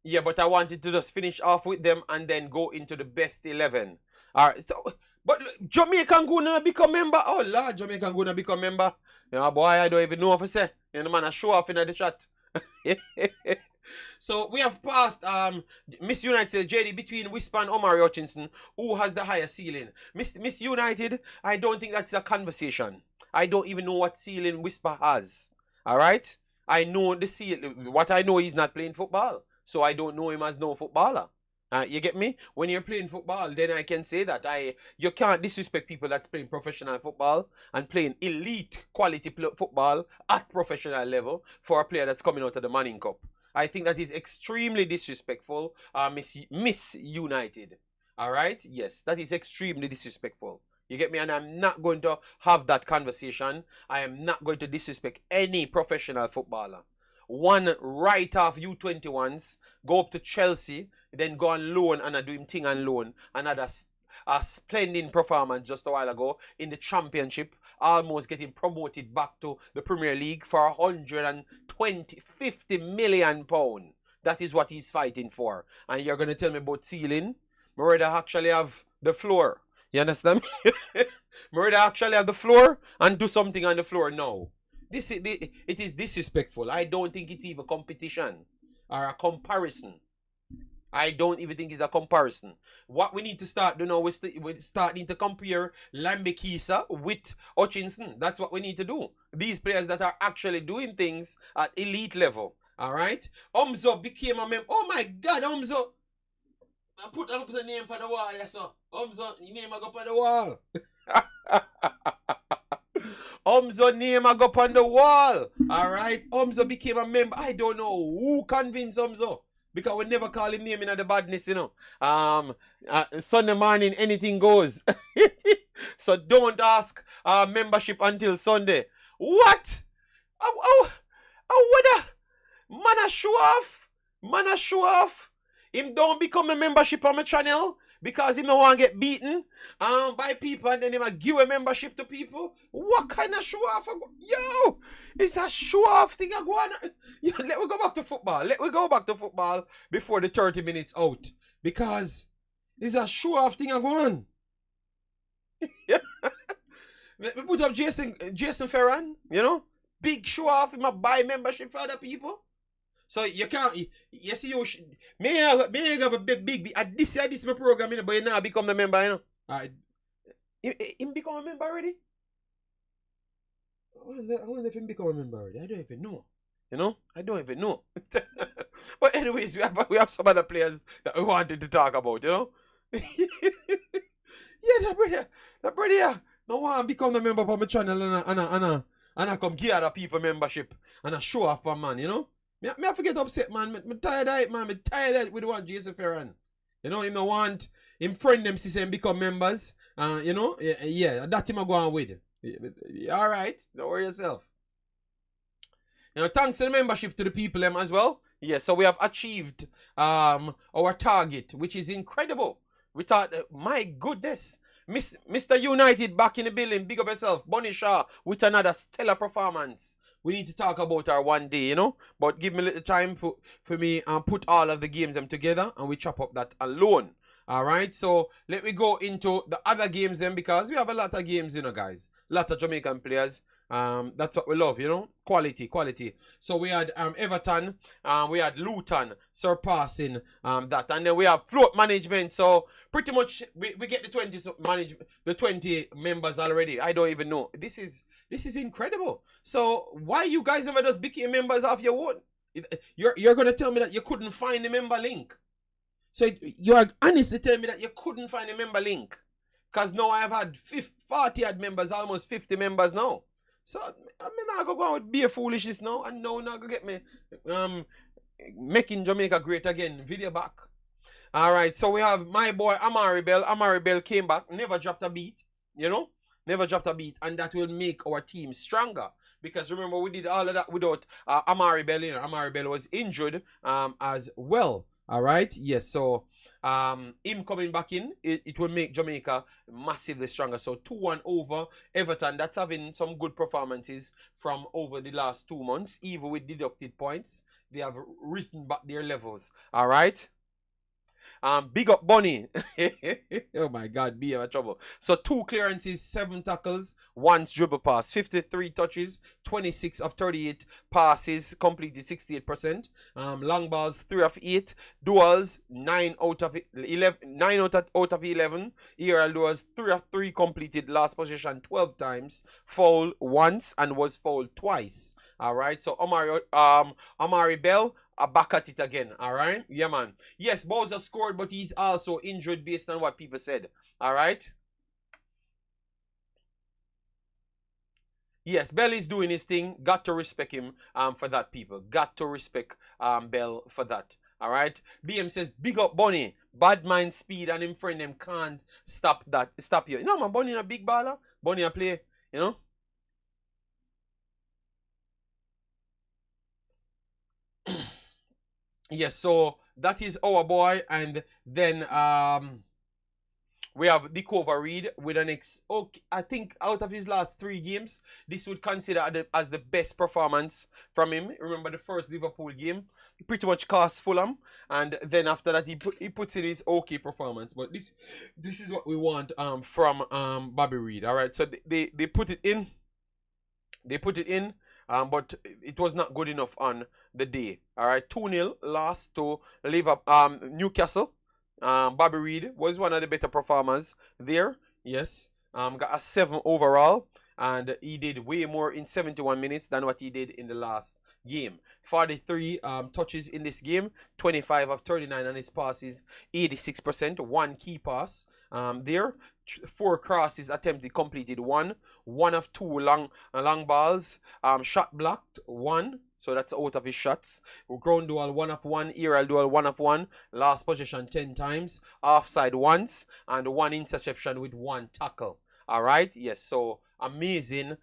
Yeah, but I wanted to just finish off with them and then go into the best 11. All right, so, but Jamaican gonna become member. Oh, Lord, Jamaican gonna become member. Boy, I don't even know what to say. Man, I show off in the chat. So we have passed Miss United says, JD, between Whisper and Omari Hutchinson, who has the higher ceiling? Miss United, I don't think that's a conversation. I don't even know what ceiling Whisper has. Alright? I know the ceiling. What I know, he's not playing football. So I don't know him as no footballer. You get me? When you're playing football, then I can say that you can't disrespect people that's playing professional football and playing elite quality football at professional level for a player that's coming out of the Manning Cup. I think that is extremely disrespectful, Miss United. Alright? Yes, that is extremely disrespectful. You get me? And I'm not going to have that conversation. I am not going to disrespect any professional footballer. One right off U21s, go up to Chelsea, then go on loan and do him thing on loan. Another splendid performance just a while ago in the Championship, almost getting promoted back to the Premier League for 50 million pound. That is what he's fighting for. And you're going to tell me about ceiling? Murder actually have the floor. You understand me? Murder actually have the floor and do something on the floor now. It is disrespectful. I don't think it's even competition or a comparison. I don't even think it's a comparison. What we need to start doing now, we're starting to compare Lembiksa with Hutchinson. That's what we need to do. These players that are actually doing things at elite level. Alright? Umzo became a member. Oh my God, Umzo. I put up the name for the wall, yes sir. Umzo, your name I go up on the wall. Umzo name I go up on the wall. Alright? Umzo became a member. I don't know who convinced Umzo. Because we never call him name in the badness, Sunday morning, anything goes. So don't ask membership until Sunday. What? What? Man a show off? Man a show off? Him don't become a membership on my channel because he don't want to get beaten by people and then he might give a membership to people. What kind of show off? Yo, it's a show off thing I go on. Yo, let we go back to football. Let we go back to football before the 30 minutes out. Because it's a show off thing I go on. We put up Jason Ferran, big show off. He might buy membership for other people. So you can't, you see, may have a big, at this year, this is my program, but you now become the member, Him become a member already? I wonder if him become a member already. I don't even know. I don't even know. But anyways, we have some other players that we wanted to talk about, Yeah, that brother, no one become the member of my channel and I come give other people membership and I show off for man, Me I forget upset, man. Me tired of it, man. Me tired of it with one Jason Ferran. Him no want him friend them see him become members. Yeah, that him I go on with. Alright, don't worry yourself. Thanks to the membership to the people them as well. Yeah, so we have achieved our target, which is incredible. We thought, my goodness, Mr. United back in the building, big up yourself. Bonnie Shaw with another stellar performance. We need to talk about her one day, But give me a little time for me and put all of the games them together and we chop up that alone. Alright, so let me go into the other games then because we have a lot of games, guys. A lot of Jamaican players. That's what we love, Quality. So we had Everton, we had Luton surpassing that, and then we have float management. So pretty much we get the 20 members already. I don't even know. This is incredible. So why you guys never just became members of your own? You're gonna tell me that you couldn't find the member link. So you're honestly telling me that you couldn't find a member link. Because now I have had 40 odd members, almost 50 members now. So, I'm not going to go with beer foolishness now. And now not going to get me making Jamaica great again. Video back. Alright, so we have my boy Omari Bell. Omari Bell came back, never dropped a beat. Never dropped a beat, and that will make our team stronger. Because remember, we did all of that without Omari Bell. Omari Bell was injured as well. All right, yes. So him coming back in, it will make Jamaica massively stronger. So 2-1 over Everton. That's having some good performances from over the last 2 months. Even with deducted points, they have risen back their levels. All right. Big up Bunny. Oh my God, be in trouble. So 2 clearances, 7 tackles, 1 dribble pass, 53 touches, 26 of 38 passes, completed 68%. Long balls, 3 of 8. Duels, 9 out of 11. 9 out of 11. ERL duels, 3 of 3 completed. Last possession 12 times. Foul once and was fouled twice. All right. So Omari Bell, back at it again, all right? Yeah, man. Yes, Bowser scored, but he's also injured based on what people said, all right? Yes, Bell is doing his thing. Got to respect him for that, people. Got to respect Bell for that, all right? BM says, big up Bunny. Bad mind speed and him friend them can't stop you. You know, man, Bunny a big baller. Bunny a play, you know? Yes, so that is our boy, and then we have the cover read with an okay, I think out of his last 3 games, this would consider as the best performance from him. Remember the first Liverpool game, he pretty much cost Fulham, and then after that he puts in his okay performance. But this is what we want from Bobby Reed. All right, so they put it in. They put it in, but it was not good enough on the day. All right, 2-0 loss to Newcastle. Bobby Reed was one of the better performers there. Yes, got a 7 overall, and he did way more in 71 minutes than what he did in the last game. 43 touches in this game, 25 of 39 on his passes, 86%, 1 key pass there. 4 crosses attempted, completed 1 of 2 long balls, shot blocked 1, so that's out of his shots. Ground duel 1 of 1, aerial duel 1 of 1, last possession 10 times, offside once, and 1 interception with 1 tackle. All right, yes, so amazing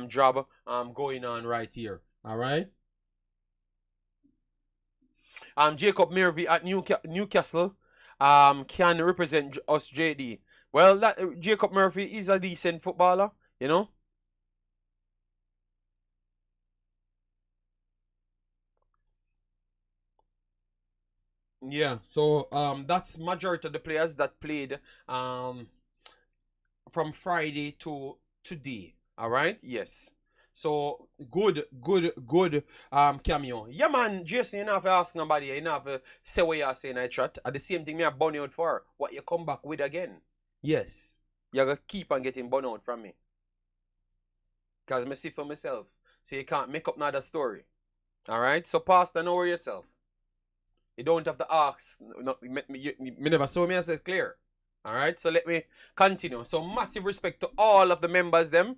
job going on right here. All right. Jacob Murphy at Newcastle can represent us, JD. Well, that Jacob Murphy is a decent footballer, you know. Yeah, so that's majority of the players that played from Friday to today. All right, yes. So good cameo. Yeah, man, Jason, you don't have to ask nobody. You don't have to say what you're saying. I chat. At the same thing, me a burn out for what you come back with again. Yes, you're gonna keep on getting burn out from me. Because I see for myself. So you can't make up another story. Alright? So pastor, know yourself. You don't have to ask. No, me never saw me as it's clear. Alright? So let me continue. So massive respect to all of the members them.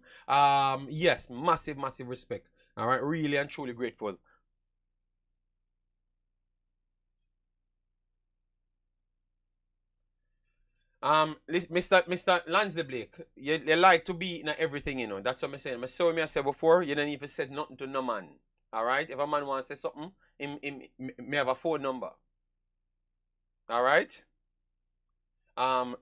Yes, massive respect. Alright? Really and truly grateful. Mr. Lansley Blake, you like to be in everything, you know. That's what I'm saying. I said before, you don't even said nothing to no man. Alright? If a man wants to say something, me have a phone number. Alright?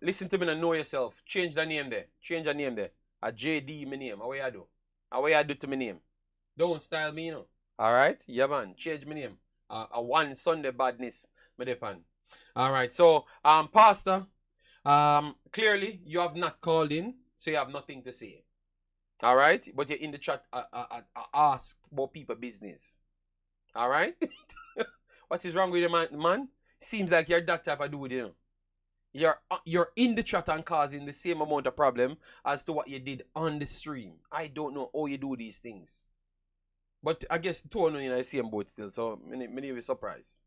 Listen to me and know yourself. Change the name there. Change the name there. A JD my name. How you do? How you do to my name? Don't style me, you know. Alright? Yeah, man. Change my name. A one Sunday badness. Me depend. Alright, so Pastor. Clearly, you have not called in, so you have nothing to say. All right, but you're in the chat. Ask about people business. All right. What is wrong with you, man? Seems like you're that type of dude, you know. You're in the chat and causing the same amount of problem as to what you did on the stream. I don't know how you do these things, but I guess two of you in the same boat still. So many be surprised.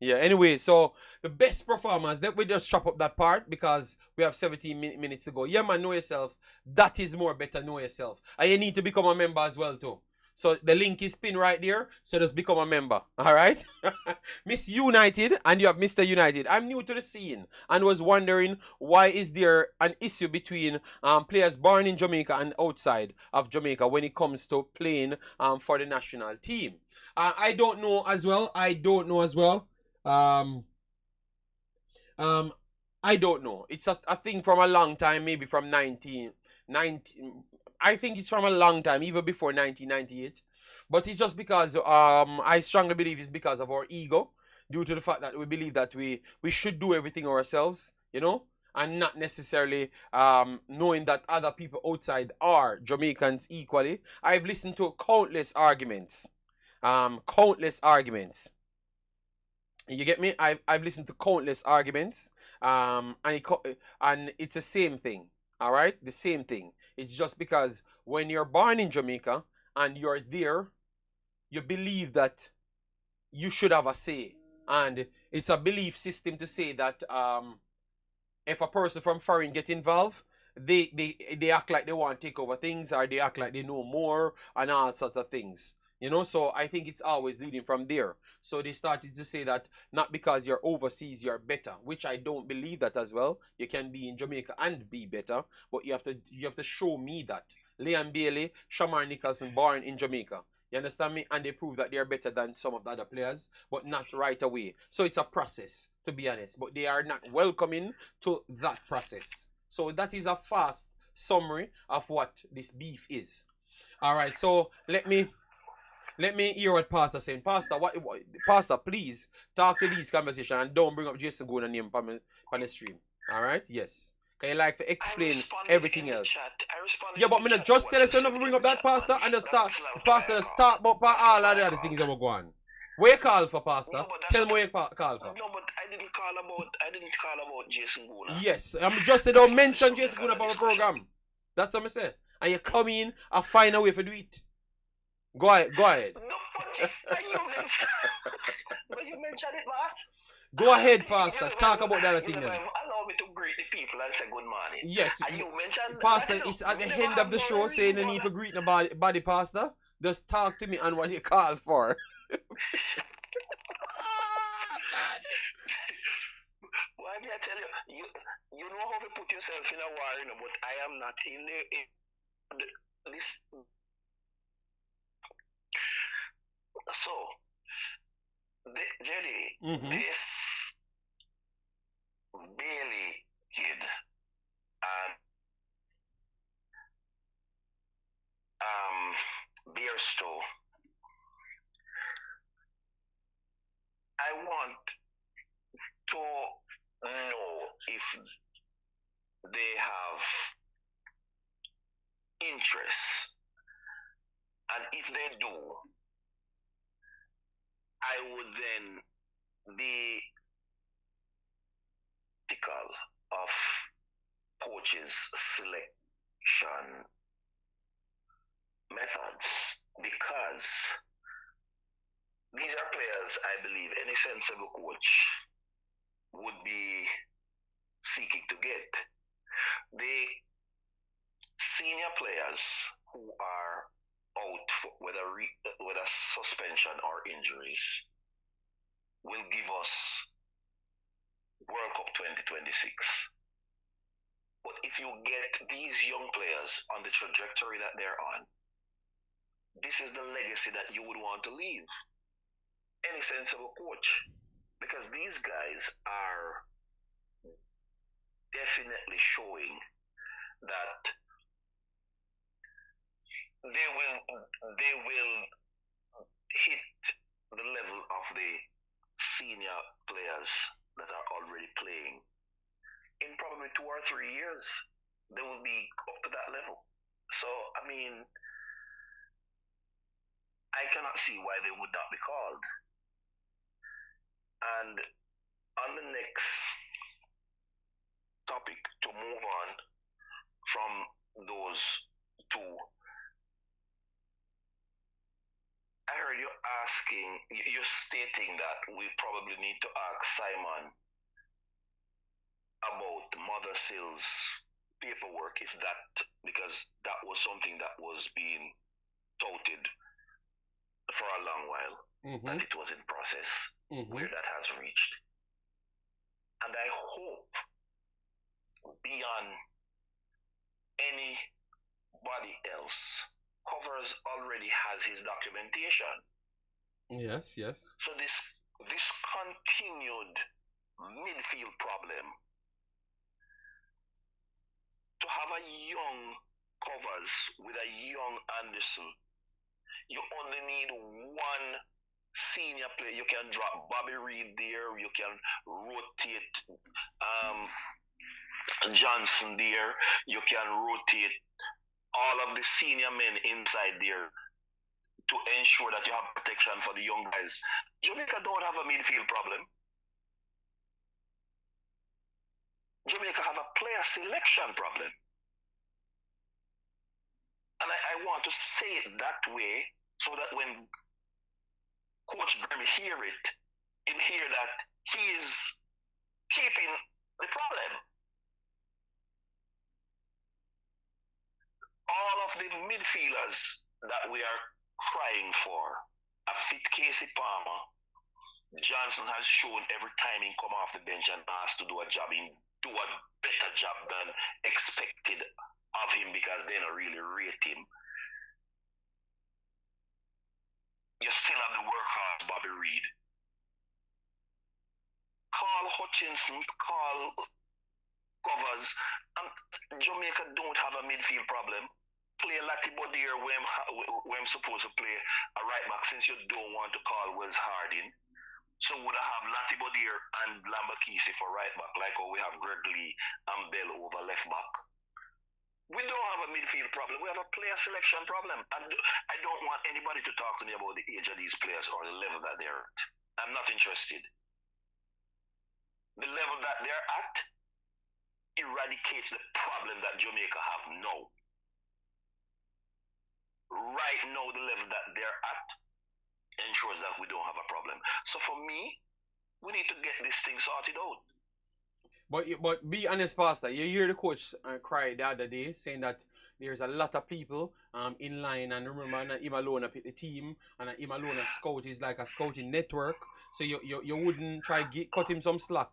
Yeah, anyway, so the best performance, that we just chop up that part because we have 17 minutes to go. Yeah, man, know yourself. That is more better, know yourself. And you need to become a member as well, too. So the link is pinned right there. So just become a member. All right. Miss United and you have Mr. United. I'm new to the scene and was wondering why is there an issue between players born in Jamaica and outside of Jamaica when it comes to playing for the national team. I don't know as well. Um, um, I don't know. It's a thing from a long time, maybe from 19. I think it's from a long time, even before 1998. But it's just because I strongly believe it's because of our ego, due to the fact that we believe that we should do everything ourselves, and not necessarily knowing that other people outside are Jamaicans equally. I've listened to countless arguments, countless arguments. You get me? I've listened to countless arguments, and it's the same thing. All right, the same thing. It's just because when you're born in Jamaica and you're there, you believe that you should have a say, and it's a belief system to say that if a person from foreign get involved, they act like they want to take over things, or they act like they know more and all sorts of things. So I think it's always leading from there. So they started to say that not because you're overseas you're better, which I don't believe that as well. You can be in Jamaica and be better, but you have to show me that. Liam Bailey, Shamar Nicholson, born in Jamaica. You understand me? And they prove that they're better than some of the other players, but not right away. So it's a process, to be honest. But they are not welcoming to that process. So that is a fast summary of what this beef is. All right. So let me hear what Pastor saying. Pastor, please talk to these conversation and don't bring up Jason Gona name on the stream. All right? Yes. Can you like to explain everything else? Yeah, but me not just tell us enough to bring up that pastor and just start pastor start about all of the other things that will go on. Where you call for, Pastor? No, tell me where you call for. No, but I didn't call about Jason Guna. Yes, I'm just saying don't mention Jason Guna on the program. That's what I said. And you come in and find a way to do it. Go ahead. No, but you mentioned it, boss. Go ahead, Pastor. Talk about the other thing then. Allow me to greet the people and say good morning. Yes. And you mentioned Pastor, it's at the end of the show saying the need to greet the body, Pastor. Just talk to me on what you call for. Why me I tell you, you know how to put yourself in a war, but I am not in this. So, JD, this Bailey kid and Beerstow, I want to know if they have interest, and if they do, I would then be critical of coaches' selection methods, because these are players I believe any sensible coach would be seeking to get. The senior players who are out for whether suspension or injuries will give us World Cup 2026. But if you get these young players on the trajectory that they're on, this is the legacy that you would want to leave. Any sensible coach. Because these guys are definitely showing that they will hit the level of the senior players that are already playing. In probably 2 or 3 years, they will be up to that level. So, I mean, I cannot see why they would not be called. And on the next topic, to move on from those two, I heard you you're stating that we probably need to ask Simon about Mother Sill's paperwork, because that was something that was being touted for a long while that it was in process, where that has reached. And I hope beyond anybody else, Covers already has his documentation. Yes, yes. So this continued midfield problem, to have a young Covers with a young Anderson, you only need one senior player. You can drop Bobby Reed there, you can rotate Johnson there, you can rotate all of the senior men inside there to ensure that you have protection for the young guys. Jamaica don't have a midfield problem. Jamaica have a player selection problem. And I want to say it that way so that when Coach Grim hear it, him hear that he is keeping the problem. All of the midfielders that we are crying for, a fit Casey Palmer, Johnson has shown every time he come off the bench and asked to do a job, he do a better job than expected of him because they don't really rate him. You still have the workhorse Bobby Reed. Call Hutchinson, call Covers, and Jamaica don't have a midfield problem. Play Latibo there where I'm supposed to play a right back, since you don't want to call Wells Harding. So would I have Latibo there and Lembiksa for right back, like how we have Greg Lee and Bell over left back. We don't have a midfield problem. We have a player selection problem. And I don't want anybody to talk to me about the age of these players or the level that they're at. I'm not interested. The level that they're at eradicates the problem that Jamaica have now. Right now, the level that they're at ensures that we don't have a problem. So for me, we need to get this thing sorted out. But be honest, Pastor. You hear the coach cry the other day saying that there's a lot of people in line, and remember that him alone pick the team, and him alone a scout is like a scouting network. So you wouldn't try cut him some slack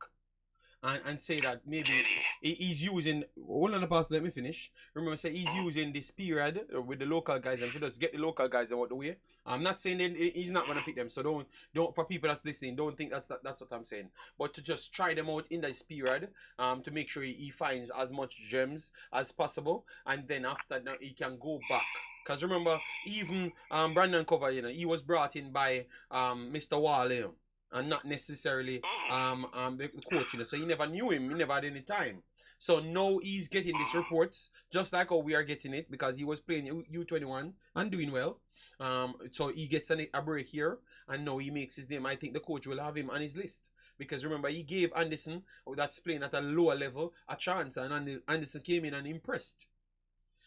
and say that maybe he's using. Hold on, Pastor. Let me finish. Remember, say he's using this period with the local guys, and if he does get the local guys out the way. I'm not saying that he's not gonna pick them. So don't for people that's listening, don't think that's what I'm saying. But to just try them out in this period, to make sure he finds as much gems as possible, and then after that he can go back. Because remember, even Brandon Cover, he was brought in by Mr. Wall, and not necessarily the coach, so he never knew him, he never had any time. So now he's getting these reports, just like how we are getting it, because he was playing U21 and doing well. So he gets a break here, and now he makes his name. I think the coach will have him on his list, because remember, he gave Anderson, that's playing at a lower level, a chance, and Anderson came in and impressed.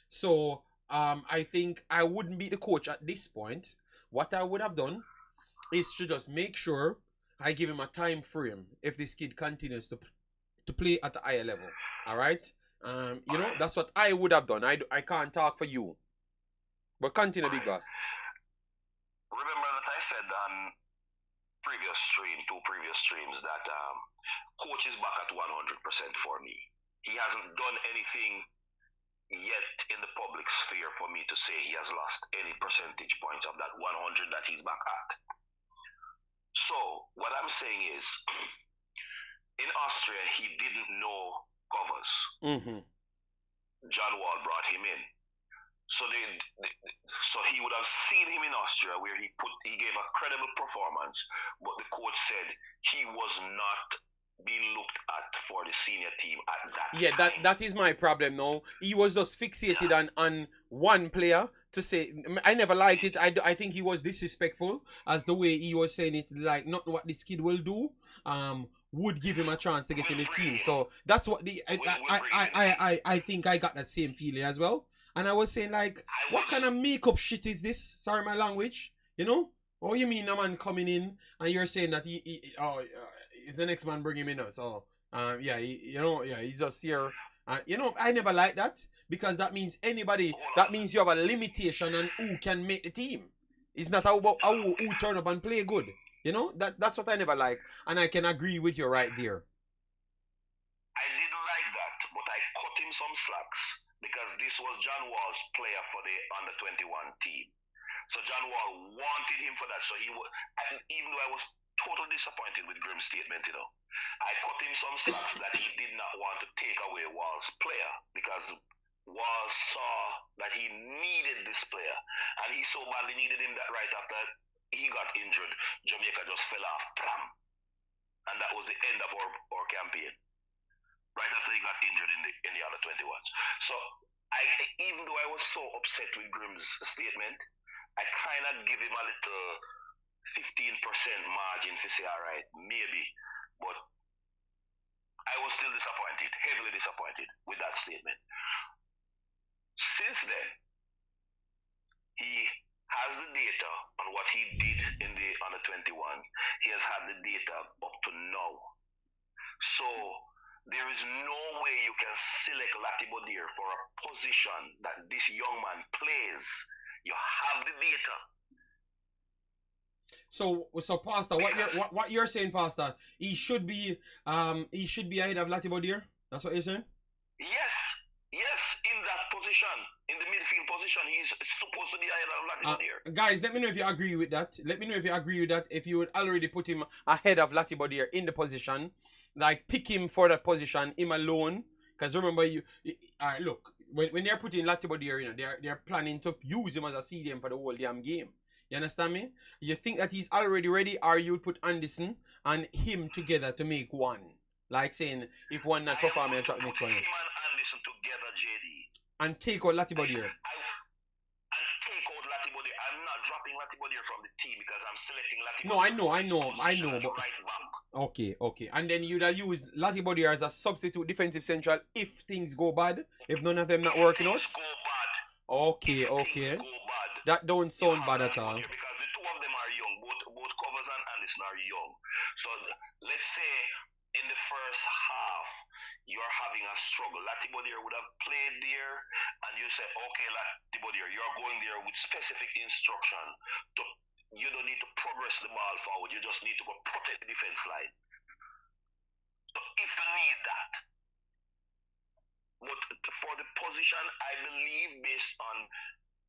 So I think I wouldn't be the coach at this point. What I would have done is to just make sure I give him a time frame if this kid continues to play at a higher level. All right? That's what I would have done. I can't talk for you. But continue, Big Boss. Remember that I said on two previous streams, that coach is back at 100% for me. He hasn't done anything yet in the public sphere for me to say he has lost any percentage points of that 100 that he's back at. So what I'm saying is, in Austria, he didn't know Covers. John Wall brought him in. So he would have seen him in Austria, where he gave a credible performance, but the coach said he was not being looked at for the senior team at that time. That is my problem now. He was just fixated on one player to say. I never liked it. I think he was disrespectful as the way he was saying it, like not what this kid will do. Would give him a chance to get in the team. So that's what I think I got that same feeling as well. And I was saying, like, what kind of makeup shit is this? Sorry, my language. What you mean a man coming in and you're saying that is the next man bring him in? So he's just here. I never like that, because that means you have a limitation on who can make the team. It's not about who turn up and play good. You know, that's what I never like. And I can agree with you right there. I didn't like that, but I cut him some slacks because this was John Wall's player for the under 21 team. So John Wall wanted him for that. So even though I was totally disappointed with Grimm's statement, I cut him some slacks that he did not want to take away Wall's player because Wall saw that he needed this player, and he so badly needed him that right after he got injured, Jamaica just fell off, and that was the end of our campaign. Right after he got injured in the under 21s. So even though I was so upset with Grimm's statement, I kind of give him a little 15% margin to say, all right, maybe. But I was still disappointed, heavily disappointed with that statement. Since then, he has the data on what he did in the under 21. He has had the data up to now. So there is no way you can select Latibodir for a position that this young man plays. You have the data. So Pastor, what you're saying, Pastor, he should be ahead of Latibodir? That's what you're saying? Yes, in that position, in the midfield position, he's supposed to be ahead of Latibodir. Guys, let me know if you agree with that. Let me know if you agree with that. If you would already put him ahead of Latibodir in the position, like pick him for that position, him alone. Because remember, look, when they're putting Latibodir, they're planning to use him as a CDM for the whole damn game. You understand me? You think that he's already ready, or you put Anderson and him together to make one? Like saying, if one not performing, next one. Him and Anderson together, JD. And take out Latibodir. And take out Latibodir. I'm not dropping Latibodir from the team because I'm selecting Latibodir. No, I know. But right back. Okay. And then you'd have used Latibodir as a substitute defensive central if things go bad. If none of them not working out. Go bad. Okay. Things go bad. That don't sound bad at all. Because the two of them are young. Both Covers and Anderson are young. So let's say in the first half, you're having a struggle. Latibodir would have played there, and you say, okay, Latibodir, you're going there with specific instruction. You don't need to progress the ball forward. You just need to go protect the defense line. So if you need that. But for the position, I believe based on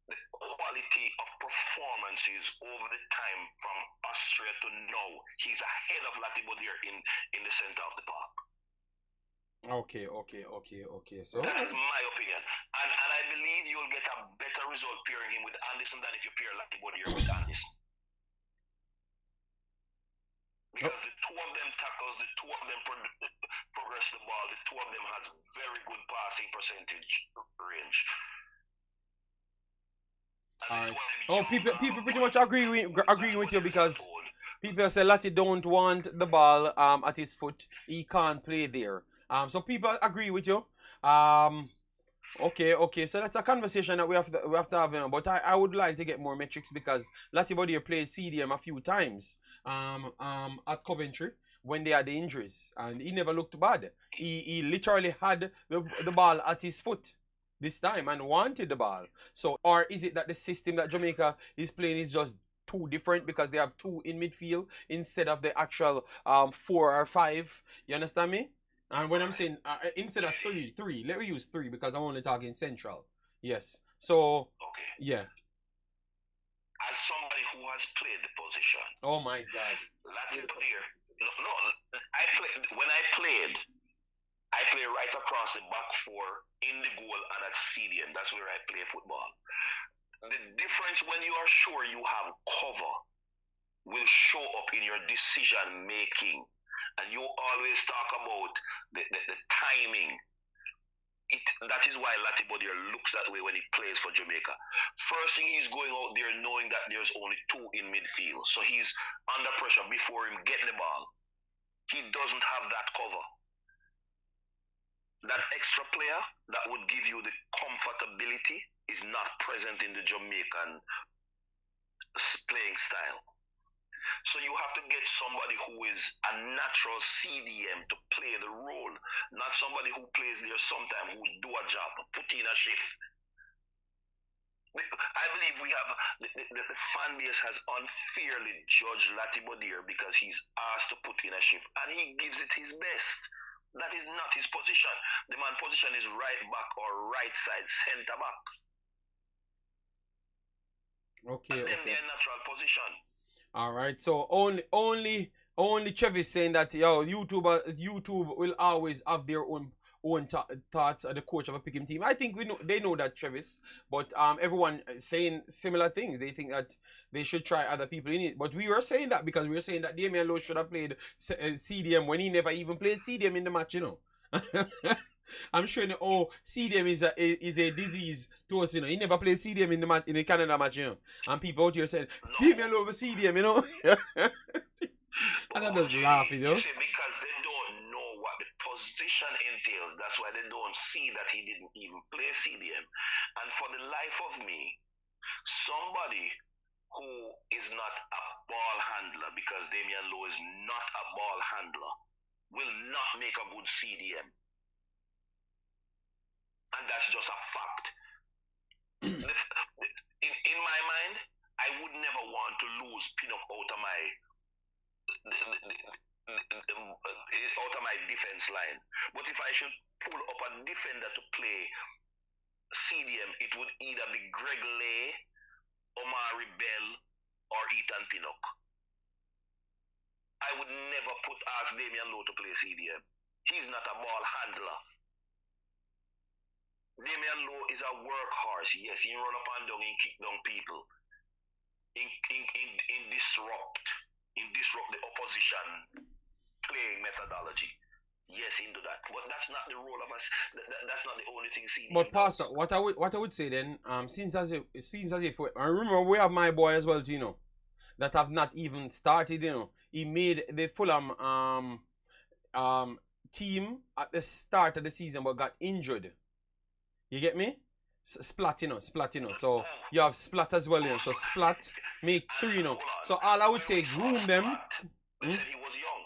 the quality of performances over the time from Austria to now, he's ahead of Latibodir in the center of the park. Okay. So that is my opinion, and I believe you'll get a better result pairing him with Anderson than if you pair Latibodir with Anderson. Because the two of them tackles, the two of them progress the ball, the two of them has very good passing percentage range. Alright. Oh, people pretty much agreeing with you because people say Lati don't want the ball at his foot. He can't play there. So people agree with you. Okay. So that's a conversation that we have to have. But I would like to get more metrics because Latibodir played CDM a few times at Coventry when they had the injuries, and he never looked bad. He literally had the ball at his foot this time and wanted the ball. So, or is it that the system that Jamaica is playing is just too different because they have two in midfield instead of the actual 4 or 5? You understand me? And when I'm saying instead of 3, let me use 3 because I'm only talking central. Yes. So, okay. Yeah. As somebody who has played the position. Oh my God. Latibodir. No. When I played right across the back 4 in the goal and at CDM. That's where I play football. The difference when you are sure you have cover will show up in your decision making. And you always talk about the timing. That is why Latibodir looks that way when he plays for Jamaica. First thing, he's going out there knowing that there's only 2 in midfield. So he's under pressure before him getting the ball. He doesn't have that cover. That extra player that would give you the comfortability is not present in the Jamaican playing style. So you have to get somebody who is a natural CDM to play the role, not somebody who plays there sometime who do a job, put in a shift. I believe we have the fan base has unfairly judged Latibodir because he's asked to put in a shift and he gives it his best. That is not his position. The man position is right back or right side centre back. Okay, And then okay. their natural position. All right. So only Travis saying that YouTube will always have their own thoughts of the coach of a picking team. I think they know that, Travis, but everyone is saying similar things. They think that they should try other people in it. But we were saying that because we were saying that Damian Lowe should have played CDM when he never even played CDM in the match, you know. I'm sure CDM is a disease to us, you know. He never played CDM in the Canada match, you know. And people out here saying, Damian Lowe over CDM, you know. And I'm just laughing, you know. See, because they don't know what the position entails. That's why they don't see that he didn't even play CDM. And for the life of me, somebody who is not a ball handler, because Damian Lowe is not a ball handler, will not make a good CDM. And that's just a fact. In my mind, I would never want to lose Pinnock out of my defense line. But if I should pull up a defender to play CDM, it would either be Greg Lay, Omari Bell, or Ethan Pinnock. I would never ask Damian Lowe to play CDM. He's not a ball handler. Damian Lowe is a workhorse. Yes, he run up and down and kick down people. In disrupt the opposition playing methodology. Yes, he do that. But that's not the role of us. That's not the only thing CDM But does. Pastor, what I would say then, seems as if I remember we have my boy as well, you know, that have not even started, you know. He made the Fulham team at the start of the season but got injured. You get me? Splat, you know. So you have Splat as well, you know. So Splat make 3, you know. So all I would say, groom them. They said he was young.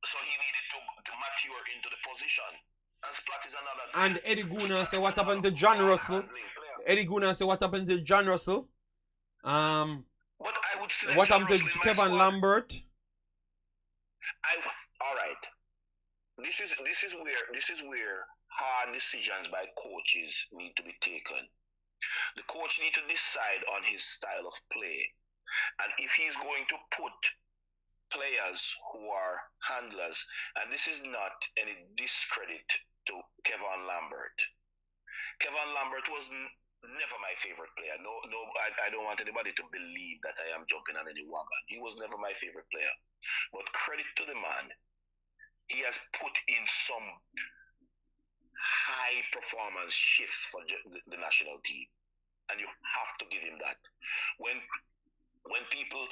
So he needed to mature into the position. And Splat is another. And Eddie Guna say what happened to John Russell. Eddie Guna say what happened to John Russell. But I would say what happened to Kevin Lambert? All right. This is where hard decisions by coaches need to be taken. The coach needs to decide on his style of play, and if he's going to put players who are handlers, and this is not any discredit to Kevin Lambert. Kevin Lambert was never my favorite player. No, I don't want anybody to believe that I am jumping on any wagon. He was never my favorite player. But credit to the man. He has put in some high performance shifts for the national team, and you have to give him that. When people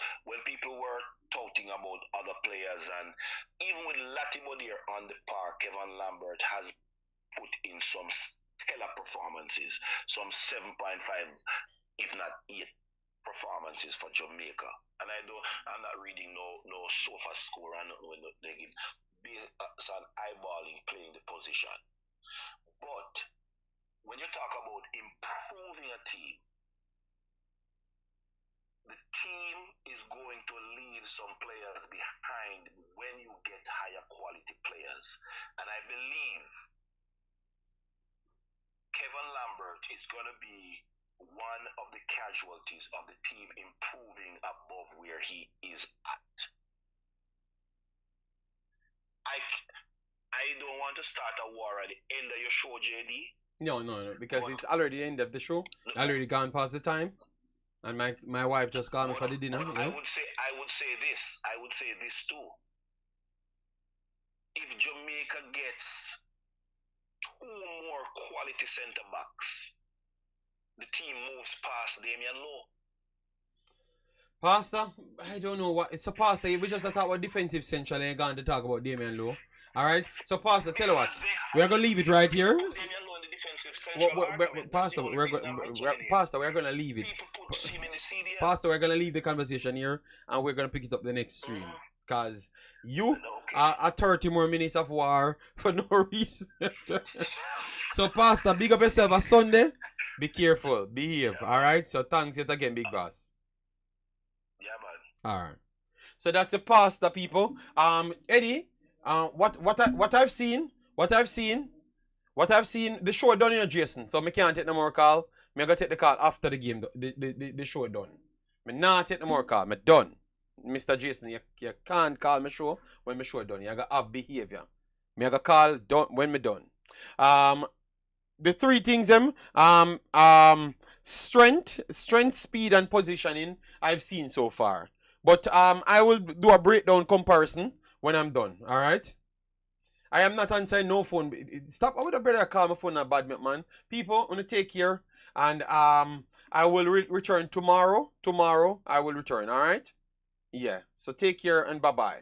were touting about other players, and even with Latibodir on the park, Kevin Lambert has put in some stellar performances, some 7.5, if not 8 performances for Jamaica. And I'm not reading no sofa score and when they give based on eyeballing playing the position. But when you talk about improving a team, the team is going to leave some players behind when you get higher quality players. And I believe Kevin Lambert is going to be one of the casualties of the team improving above where he is at. I don't want to start a war at the end of your show, JD. No, because it's already the end of the show. Already gone past the time. And my wife just called me for the dinner. You know? I would say this too. If Jamaica gets 2 more quality centre backs, the team moves past Damian Lowe. Pastor, I don't know what it's a pastor. We just talk about defensive central and going to talk about Damian Lowe. Alright? So Pastor, tell you what. We're gonna leave it right here. Pastor, we're gonna leave it. Pastor, we're gonna leave the conversation here and we're gonna pick it up the next stream. Because you are 30 more minutes of war for no reason. So, Pastor, big up yourself a Sunday. Be careful. Behave. Yeah, alright? So, thanks yet again, big boss. Yeah, man. Alright. So, that's a Pastor, people. Eddie, what I've seen, the show done, Jason. So, me can't take no more call. Me gonna take the call after the game, the show done. Me not take no more call. Me done. Mr. Jason, you can't call me show when me show done. You gotta have behavior. Me gotta call done when me done. The three things strength, speed, and positioning I've seen so far. But I will do a breakdown comparison when I'm done. Alright? I am not answering no phone. Stop. I would have better call my phone a bad man. People, I'm gonna take care. And I will return tomorrow. Tomorrow I will return, alright? Yeah. So take care and bye-bye.